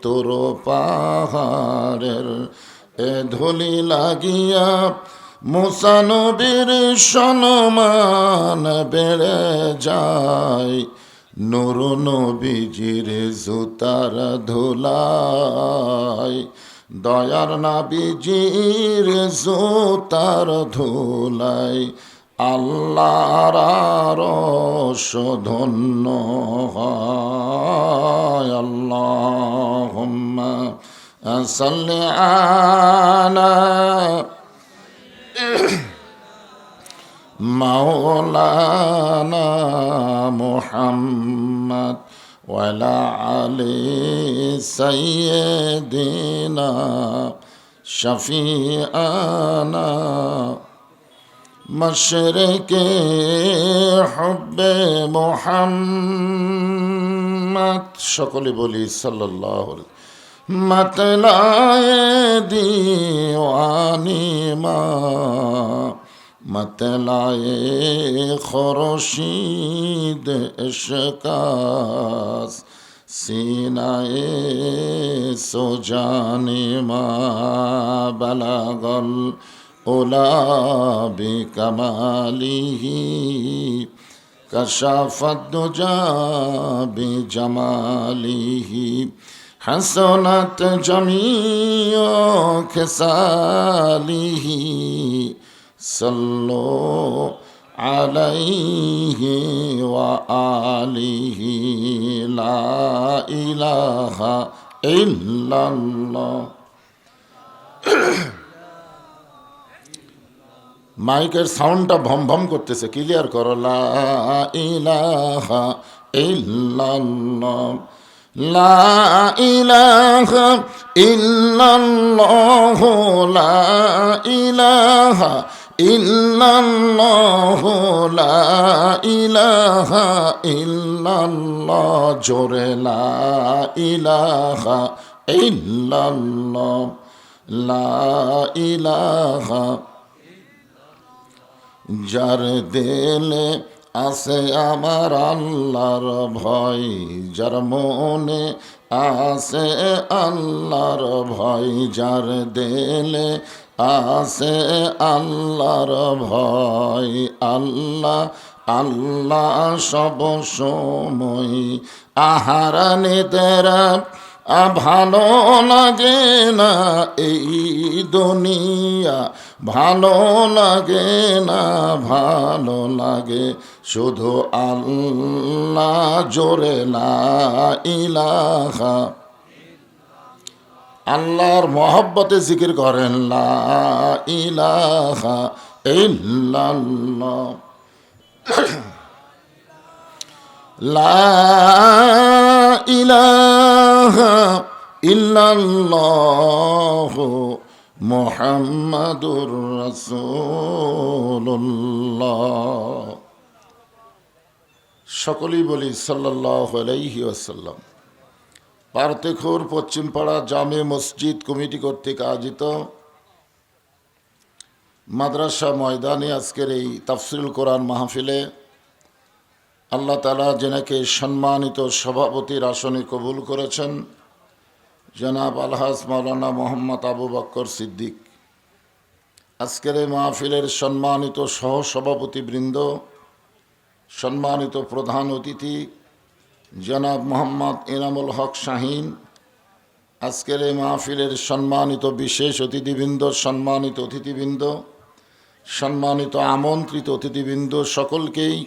S1: তোর পাহাড়ের ধুলি লাগিয়া মুসা নবীর সম্মান বেড়ে যায় নূর নবীজির জুতার ধুলাই দয়ার নবীজির জুতার ধুলাই আল্লাহর আরশ ধন্য হয়। আল্লাহুম্মা সাল্লি আলা মাওলানা মুহাম্মদ ওয়া আলা আলি সাইয়্যিদিনা শাফিআনা মশরিকে হুব্বে মুহাম্মদ। সকলে বলি সাল্লাল্লাহু আলাইহি मतलाए दीवानी मतलाए खुर्शीद इश्कास सीनाए सुजानी बलगल उला बिकमालिही कशाफत दुजा बिजमालिही हसनत जमीओ खिसालिही सल्लो अलैहि व आलिहि ला इलाहा इल्लल्लाह। মাইকের সাউন্ডটা ভম ভম করতেছে, ক্লিয়ার করো। লা ইলাহা ইল্লাল্লাহ, লা ইলাহা ইল্লাল্লাহ, লা ইলাহা ইল্লাল্লাহ, লা ইলাহা ইল্লাল্লাহ। জোরে লা ইলাহা ইল্লাল্লাহ, লা ইলাহা। যার দিলে আছে আমার আল্লাহর ভয়, যার মনে আছে আল্লাহর ভয়, যার দিলে আছে আল্লাহর ভয়, আল্লাহ আল্লাহ সব সময়। আহার নিদ্রা ভালো লাগে না এই দুনিয়া, ভালো লাগে না, ভালো লাগে শুধু আল্লাহ। জোরে লা ইলাহা। আল্লাহর মহব্বতে জিকির করেন লা ইলাহা ইল্লাল্লাহ, লা ইলাহা ইল্লাল্লাহ মুহাম্মাদুর রাসূলুল্লাহ। সকলেই বলি সাল্লাল্লাহু আলাইহি ওয়াসাল্লাম। পার্থক্যর পশ্চিমপাড়া জামে মসজিদ কমিটি কর্তৃক আয়োজিত মাদ্রাসা ময়দানে আজকের এই তাফসিরুল কোরআন মাহফিলে আল্লাহ তাআলা যেনাকে সম্মানিত সভাপতির আসনে কবুল করেছেন, জনাব আলহাজ মাওলানা মোহাম্মদ আবু বকর সিদ্দিক। আজকের এই মাহফিলের সম্মানিত সহসভাপতিবৃন্দ, সম্মানিত প্রধান অতিথি জনাব মোহাম্মদ ইনামুল হক শাহীন, আজকের এই মাহফিলের সম্মানিত বিশেষ অতিথিবৃন্দ, সম্মানিত অতিথিবৃন্দ, সম্মানিত আমন্ত্রিত অতিথিবৃন্দ, সকলকেই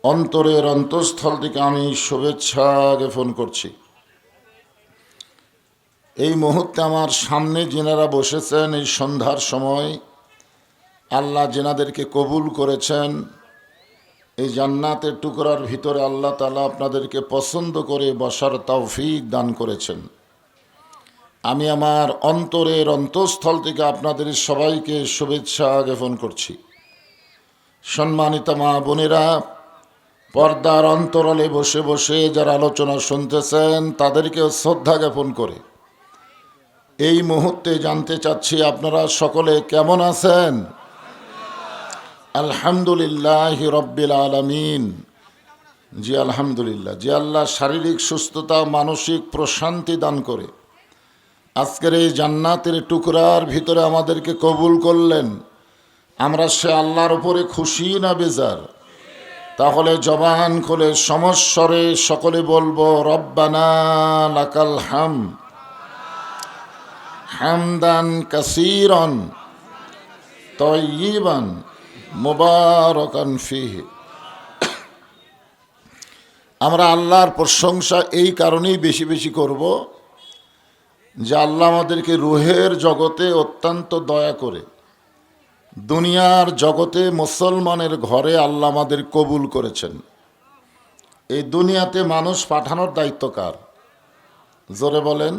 S1: অন্তরের অন্তঃস্থল থেকে আমি শুভেচ্ছা জ্ঞাপন করছি। এই মুহূর্তে আমার সামনে যেনারা বসেছেন, এই সন্ধ্যার সময় আল্লাহ যেনাদেরকে কবুল করেছেন, এই জান্নাতের টুকরার ভিতরে আল্লাহ তাআলা আপনাদেরকে পছন্দ করে বসার তৌফিক দান করেছেন। আমি আমার অন্তরের অন্তঃস্থল থেকে আপনাদের সবাইকে শুভেচ্ছা জ্ঞাপন করছি। সম্মানিত মা বোনেরা, পর্দার অন্তরালে বসে বসে যারা আলোচনা শুনতেছেন তাদেরকেও শ্রদ্ধা জ্ঞাপন করে এই মুহূর্তে জানতে চাচ্ছি আপনারা সকলে কেমন আছেন? আলহামদুলিল্লাহ রব্বিল আলামিন। জি আলহামদুলিল্লাহ। যে আল্লাহ শারীরিক সুস্থতা, মানসিক প্রশান্তি দান করে আজকের এই জান্নাতের টুকরার ভিতরে আমাদেরকে কবুল করলেন, আমরা সে আল্লাহর উপরে খুশি না বেজার? তাহলে জবান খুলে সমস্বরে সকলে বলবো রব্বানা লাকাল হামদ হামদান কাসীরান তাইয়িবান মুবারাকান ফীহি। আমরা আল্লাহর প্রশংসা এই কারণেই বেশি বেশি করব যে আল্লাহ আমাদেরকে রুহের জগতে অত্যন্ত দয়া করে দুনিয়ার জগতে মুসলমানের ঘরে আল্লাহ আমাদের কবুল করেছেন। এই দুনিয়াতে মানুষ পাঠানোর দায়িত্ব কার? জোরে বলেন।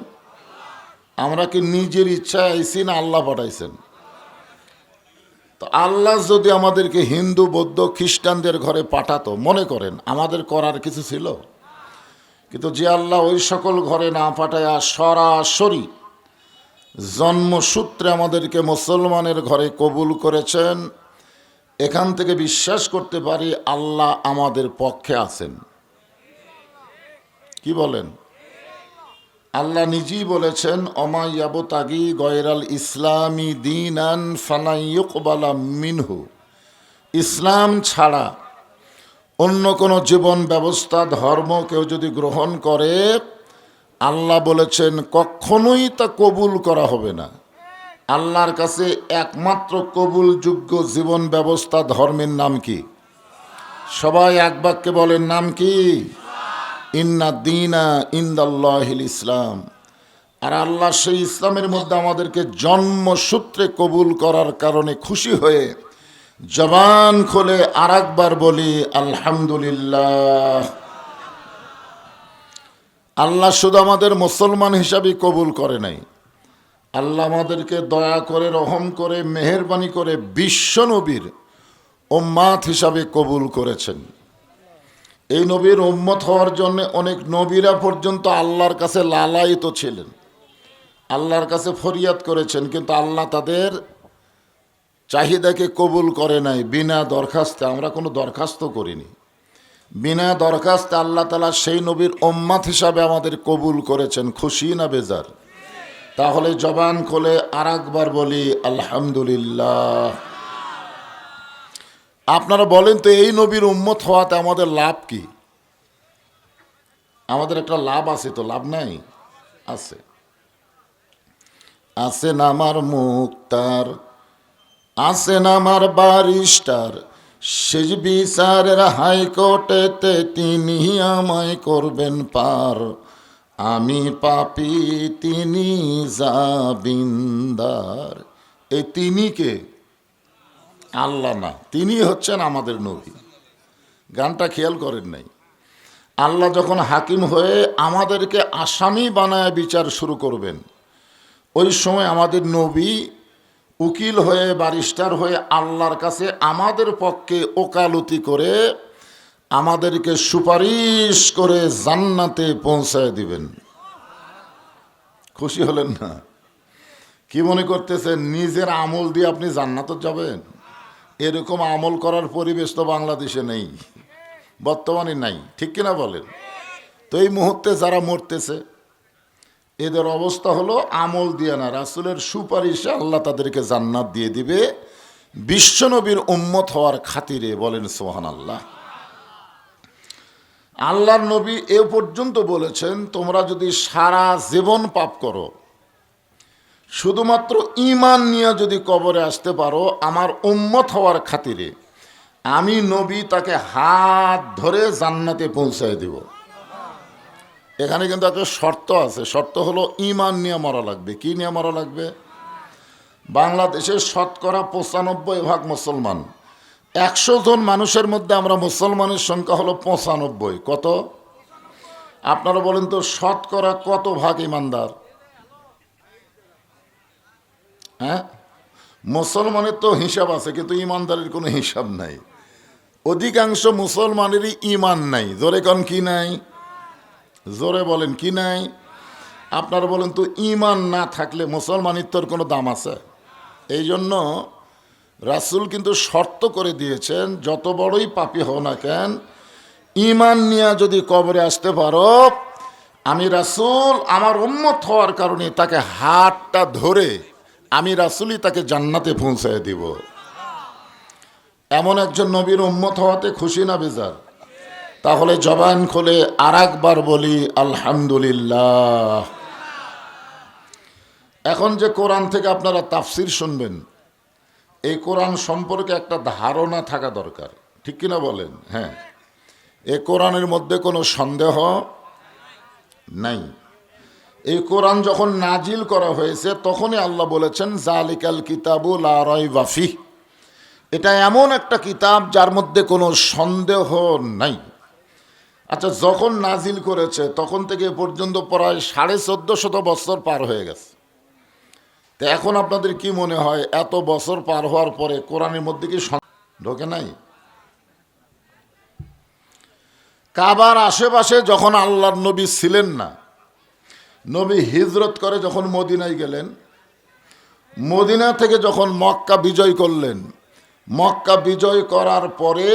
S1: আমরা কি নিজের ইচ্ছায় আইছি না আল্লাহ পাঠাইছেন? তো আল্লাহ যদি আমাদেরকে হিন্দু বৌদ্ধ খ্রিস্টানদের ঘরে পাঠাতো, মনে করেন আমাদের করার কিছু ছিল? কিন্তু যে আল্লাহ ওই সকল ঘরে না পাঠায়া সরাসরি জন্মসূত্রে আমাদেরকে মুসলমানের ঘরে কবুল করেছেন, এখান থেকে বিশ্বাস করতে পারি আল্লাহ আমাদের পক্ষে আছেন। কি বলেন? আল্লাহ নিজেই বলেছেন, অমা ইয়াবতাগি গয়রাল ইসলামি দীনান ফালাই ইউকবালা মিনহু। ইসলাম ছাড়া অন্য কোনো জীবন ব্যবস্থা ধর্ম কেউ যদি গ্রহণ করে, আল্লাহ বলেছেন কখনোই তা কবুল করা হবে না। আল্লাহর কাছে একমাত্র কবুলযোগ্য জীবন ব্যবস্থা ধর্মের নাম কি? সবাই এক বাক্যে বলেন, নাম কি? ইন্না দীনা ইনদাল্লাহিল ইসলাম। আর আল্লাহ সেই ইসলামের মধ্যে আমাদেরকে জন্মসূত্রে কবুল করার কারণে খুশি হয়ে জবান খুলে আর একবার বলি আলহামদুলিল্লাহ। আল্লাহ শুধু আমাদের মুসলমান হিসাবে কবুল করে নাই, আল্লাহ আমাদেরকে দয়া করে রহম করে মেহেরবানি করে বিশ্ব নবীর উম্মাত হিসাবে কবুল করেছেন। এই নবীর উম্মত হওয়ার জন্য অনেক নবীরা পর্যন্ত আল্লাহর কাছে লালায়িত ছিলেন, আল্লাহর কাছে ফরিয়াদ করেছেন, কিন্তু আল্লাহ তাদের চাহিদাকে কবুল করে নাই। বিনা দরখাস্তে, আমরা কোনো দরখাস্ত করিনি, বিনা দরখাস্তে আল্লাহ তাআলা সেই নবীর উম্মত হিসাবে আমাদের কবুল করেছেন। খুশি না বেজার? তাহলে জবান খুলে আর একবার বলি আলহামদুলিল্লাহ। আপনারা বলেন তো, এই নবীর উম্মত হওয়াতে আমাদের লাভ কি? আমাদের একটা লাভ আছে তো, লাভ নাই? আছে। আছেন আমার মুক্তার, আছেন আমার বারিস্টার, শেষ বিচারের হাইকোর্টেতে তিনি আমায় করবেন পার। আমি পাপী, তিনি জামিনদার। এই তিনি কে? আল্লাহ না, তিনি হচ্ছেন আমাদের নবী। গানটা খেয়াল করেন নাই? আল্লাহ যখন হাকিম হয়ে আমাদেরকে আসামি বানায় বিচার শুরু করবেন, ওই সময় আমাদের নবী উকিল হয়ে বারিস্টার হয়ে আল্লাহর কাছে আমাদের পক্ষে ওকালতি করে আমাদেরকে সুপারিশ করে জান্নাতে পৌঁছায় দিবেন। খুশি হলেন না? কি মনে করতেছেন নিজের আমল দিয়ে আপনি জান্নাতে যাবেন? এরকম আমল করার পরিবেশ তো বাংলাদেশে নেই, বর্তমানে নাই, ঠিক কিনা বলেন? তো এই মুহূর্তে যারা মরতেছে এদের অবস্থা হলো আমল দিয়ে না, রাসূলের সুপারিশে আল্লাহ তাদেরকে জান্নাত দিয়ে দিবে বিশ্বনবীর উম্মত হওয়ার খাতিরে। বলেন সুবহানাল্লাহ। আল্লাহর নবী এ পর্যন্ত বলেছেন, তোমরা যদি সারা জীবন পাপ করো, শুধুমাত্র ঈমান নিয়ে যদি কবরে আসতে পারো আমার উম্মত হওয়ার খাতিরে, আমি নবী তাকে হাত ধরে জান্নাতে পৌঁছায় দিব। এখানে কিন্তু একটা শর্ত আছে, শর্ত হলো ঈমান নিয়ে মরা লাগবে। কি নিয়ে মরা লাগবে? বাংলাদেশের শতকরা ৯৫% মুসলমান। ১০০ জন মানুষের মধ্যে আমরা মুসলমানের সংখ্যা হলো ৯৫। কত? আপনারা বলেন তো শতকরা কত ভাগ ইমানদার? হ্যাঁ, মুসলমানের তো হিসাব আছে কিন্তু ইমানদারের কোনো হিসাব নাই। অধিকাংশ মুসলমানেরই ঈমান নাই। জোরে কোন কি নাই? জোরে বলেন কি নাই? আপনারা বলেন তো ঈমান না থাকলে মুসলমানিত্বর কোনো দাম আছে? এই জন্য রাসূল কিন্তু শর্ত করে দিয়েছেন, যত বড়ই পাপী হও না কেন ঈমান নিয়ে যদি কবরে আসতে পারো, আমি রাসূল আমার উম্মত হওয়ার কারণে তাকে হাতটা ধরে আমি রাসূলই তাকে জান্নাতে পৌঁছায় দিব। এমন একজন নবীর উম্মত হওয়াতে খুশি না বেজার? তাহলে জবান খুলে আর একবার বলি আলহামদুলিল্লাহ। এখন যে কোরআন থেকে আপনারা তাফসির শুনবেন, এই কোরআন সম্পর্কে একটা ধারণা থাকা দরকার, ঠিক কিনা বলেন? হ্যাঁ, এই কোরআনের মধ্যে কোনো সন্দেহ নাই। এই কোরআন যখন নাজিল করা হয়েছে তখনই আল্লাহ বলেছেন জালিকাল কিতাবু লা রাইবা ফিহ, এটা এমন একটা কিতাব যার মধ্যে কোনো সন্দেহ নাই। আচ্ছা, যখন নাজিল করেছে তখন থেকে এ পর্যন্ত প্রায় 1450 বছর পার হয়ে গেছে। তো এখন আপনাদের কি মনে হয় এত বছর পার হওয়ার পরে কোরআনের মধ্যে কি ঢোকে নাই? কাবার আশেপাশে যখন আল্লাহর নবী ছিলেন না, নবী হিজরত করে যখন মদিনায় গেলেন, মদিনা থেকে যখন মক্কা বিজয় করলেন, মক্কা বিজয় করার পরে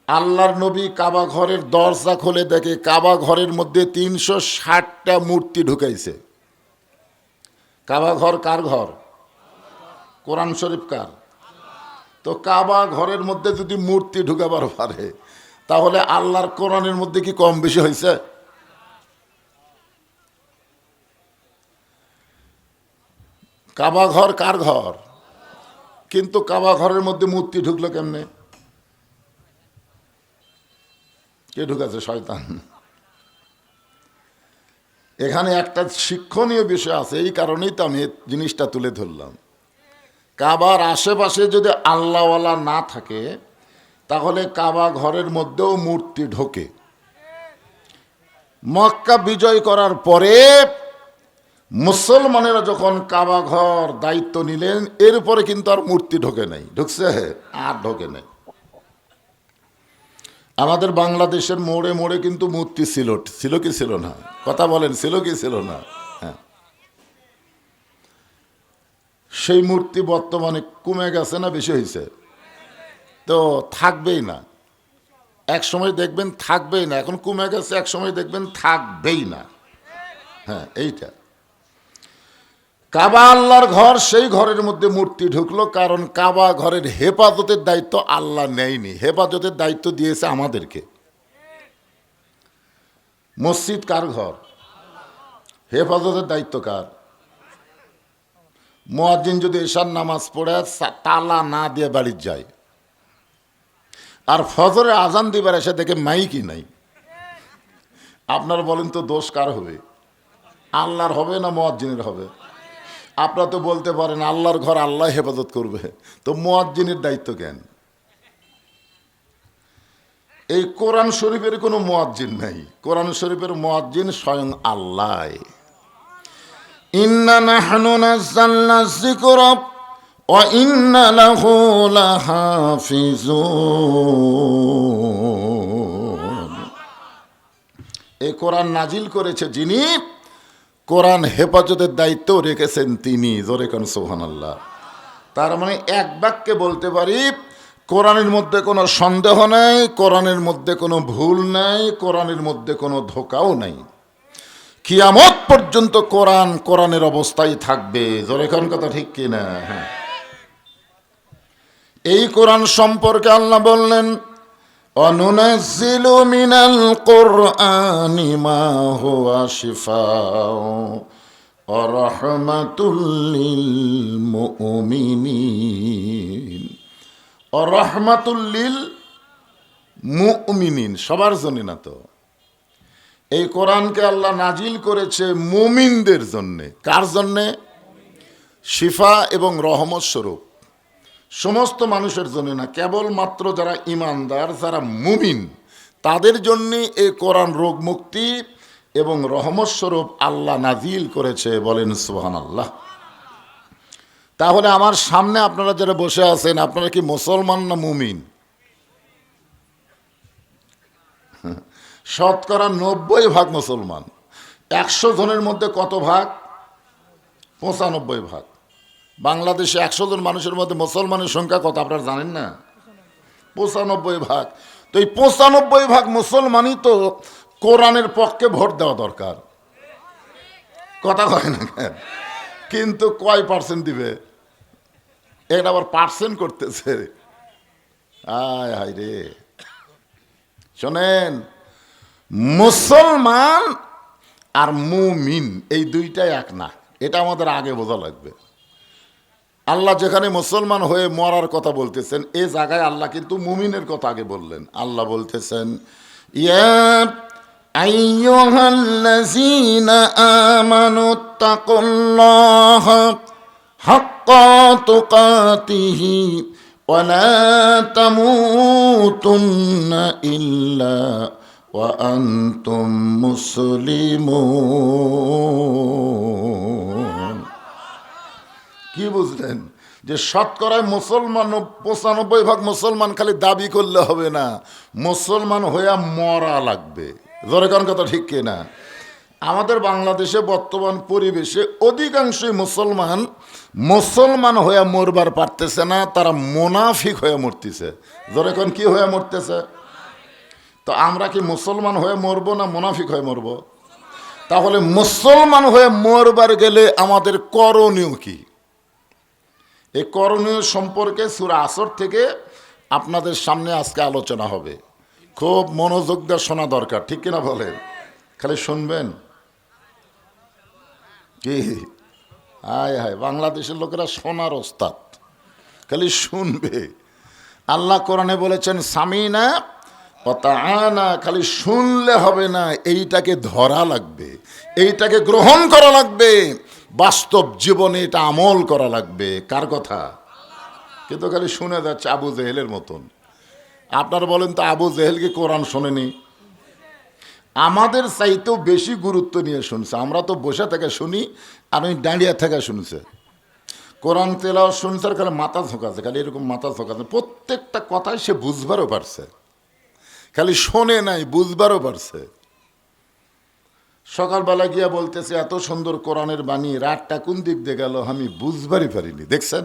S1: আল্লাহর নবী কাবা ঘরের দরজা খুলে দেখে কাবা ঘরের মধ্যে 360টা মূর্তি ঢুকাইছে। কাবা ঘর কার ঘর? কোরআন শরীফ কার? তো কাবা ঘরের মধ্যে যদি মূর্তি ঢুকাবার পারে তাহলে আল্লাহর কোরআনের মধ্যে কি কম বেশি হয়েছে? কাবা ঘর কার ঘর? কিন্তু কাবা ঘরের মধ্যে মূর্তি ঢুকলো কেমনে? কে ঢুকাছে? শয়তান। এখানে একটা শিক্ষণীয় বিষয় আছে, এই কারণেই তো আমি জিনিসটা তুলে ধরলাম। কাবার আশেপাশে যদি আল্লাহওয়ালা না থাকে তাহলে কাবা ঘরের মধ্যেও মূর্তি ঢোকে। মক্কা বিজয় করার পরে মুসলমানেরা যখন কাবা ঘর দায়িত্ব নিলেন, এরপরে কিন্তু আর মূর্তি ঢোকে নাই। ঢুকছে? আর ঢোকে নাই। আমাদের বাংলাদেশের মোড়ে মোড়ে কিন্তু মূর্তি ছিল, ছিল কি ছিল না? কথা বলেন, ছিল কি ছিল না? হ্যাঁ, সেই মূর্তি বর্তমানে কমে গেছে না বেশি হয়েছে? তো থাকবেই না, এক সময় দেখবেন থাকবেই না। এখন কমে গেছে, এক সময় দেখবেন থাকবেই না। হ্যাঁ, এইটা কাবা আল্লাহর ঘর, সেই ঘরের মধ্যে মূর্তি ঢুকলো কারণ কাবা ঘরের হেফাজতের দায়িত্ব আল্লাহ নেয়নি, হেফাজতের দায়িত্ব দিয়েছে আমাদেরকে। মসজিদ কার ঘর? হেফাজতের দায়িত্ব কার? মুয়াজ্জিন যদি এশার নামাজ পড়ে তালা না দিয়ে বাড়ির যায়, আর ফজরে আজান দিবার এসে দেখে মাইকই নাই, আপনারা বলেন তো দোষ কার হবে? আল্লাহর হবে না মুয়াজ্জিনের হবে? আপনারা তো বলতে পারেন আল্লাহর ঘর আল্লাহ হেফাজত করবে, তো মুয়াজ্জিনের দায়িত্ব কেন? এই কোরআন শরীফের কোনো মুয়াজ্জিন নাই, কোরআন শরীফের মুয়াজ্জিন স্বয়ং আল্লাহ। ইন্না নাহনু নাযালনা যিকরা ওয়া ইন্না লাহু লাহাফিজুন। এই কোরআন নাজিল করেছে যিনি, কোরআন হেফাজতের দায়িত্ব রেখেছেন তিনি। জোরে কোন সুবহানাল্লাহ। তার মানে এক বাক্যে বলতে পারি কোরআনের মধ্যে কোনো সন্দেহ নাই, কোরআনের মধ্যে কোনো ভুল নাই, কোরআনের মধ্যে কোনো ধোঁকাও নাই। কিয়ামত পর্যন্ত কোরআন কোরআনের অবস্থায় থাকবে। জোরে কোন কথা ঠিক কিনা? হ্যাঁ, এই কোরআন সম্পর্কে আল্লাহ বললেন অনুনাজ্জিলু মিনাল কুরআনি মা হুয়া শিফাউ ওয়া রাহমাতুল লিল মুমিনিন। ওয়া রাহমাতুল লিল মুমিনিন, সবার জন্য না তো। এই কোরআনকে আল্লাহ নাজিল করেছে মুমিনদের জন্যে। কার জন্যে? শিফা এবং রহমত স্বরূপ, সমস্ত মানুষের জন্য না, কেবলমাত্র যারা ইমানদার, যারা মুমিন, তাদের জন্য এই কোরআন রোগ মুক্তি এবং রহমত স্বরূপ আল্লাহ নাজিল করেছে। বলেন সুবহানাল্লাহ। তাহলে আমার সামনে আপনারা যারা বসে আছেন, আপনারা কি মুসলমান না মুমিন? শতকরা 90% মুসলমান। 100 জনের মধ্যে কত ভাগ? 95 ভাগ। বাংলাদেশে 100 জন মানুষের মধ্যে মুসলমানের সংখ্যা কত আপনারা জানেন না? 95 ভাগ। তো এই 95 ভাগ মুসলমানই তো কোরআনের পক্ষে ভোট দেওয়া দরকার। কথা কয় না কেন? কিন্তু কয় পার্সেন্ট দিবে? এটা আবার পার্সেন্ট করতেছে। আয় হায় রে। শোনেন, মুসলমান আর মুমিন এই দুইটাই এক না, এটা আমাদের আগে বোঝা লাগবে। আল্লাহ যেখানে মুসলমান হয়ে মরার কথা বলতেছেন এই জায়গায় আল্লাহ কিন্তু মুমিনের কথা আগে বললেন। আল্লাহ বলতেছেন ইয়া আইয়ুহাল্লাযীনা আমানুত্তাকুল্লাহা হাক্কা তুকাতিহি ওয়া লা তামুতুন্না ইল্লা ওয়া আনতুম মুসলিমুন। কি বুঝলেন যে শতকরায় মুসলমান 95% মুসলমান খালি দাবি করলে হবে না, মুসলমান হইয়া মরা লাগবে। জোরে কোন কথা ঠিক কিনা? আমাদের বাংলাদেশে বর্তমান পরিবেশে অধিকাংশই মুসলমান হইয়া মরবার পারতেছে না, তারা মুনাফিক হয়ে মরতেছে। জোরে কোন কি হয়ে মরতেছে? তো আমরা কি মুসলমান হয়ে মরবো না মুনাফিক হয়ে মরবো? তাহলে মুসলমান হয়ে মরবার গেলে আমাদের করণীয় কি? এই করণীয় সম্পর্কে সূরা আসর থেকে আপনাদের সামনে আজকে আলোচনা হবে। খুব মনোযোগ দিয়ে শোনা দরকার, ঠিক কিনা বলেন? খালি শুনবেন কি? হায় হায়, বাংলাদেশের লোকেরা শোনার ওস্তাদ, খালি শুনবে। আল্লাহ কোরআনে বলেছেন সামিনা ওয়া তাআনা, খালি শুনলে হবে না, এইটাকে ধরা লাগবে, এইটাকে গ্রহণ করা লাগবে, বাস্তব জীবনে এটা আমল করা লাগবে। কার কথা? কিন্তু খালি শুনে যাচ্ছে আবু জেহেলের মতন। আপনারা বলেন তো আবু জেহেল কি কোরআন শোনেনি? আমাদের চাইতেও বেশি গুরুত্ব নিয়ে শুনছে। আমরা তো বসে থেকে শুনি, আর ওই দাঁড়িয়ে থেকে শুনছে। কোরআন তেলাওয়াত শুনছে আর খালি মাথা ঝোঁকাছে, খালি এরকম মাথা ঝোঁকাছে। প্রত্যেকটা কথাই সে বুঝবারও পারছে, খালি শোনে নাই, বুঝবারও পারছে। সকালবেলা গিয়া বলতেছে এত সুন্দর কোরআনের বাণী, রাতটা কোন দিক দিয়ে গেল আমি বুঝবারই পারিনি। দেখছেন,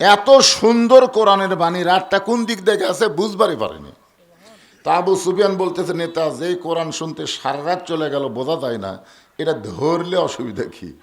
S1: এত সুন্দর কোরআনের বাণী, রাতটা কোন দিক দিয়ে গেছে বুঝবারই পারেনি। তা আবু সুফিয়ান বলতেছে নেতা, যেই কোরআন শুনতে সারা রাত চলে গেল বোঝা যায় না, এটা ধরলে অসুবিধা কি?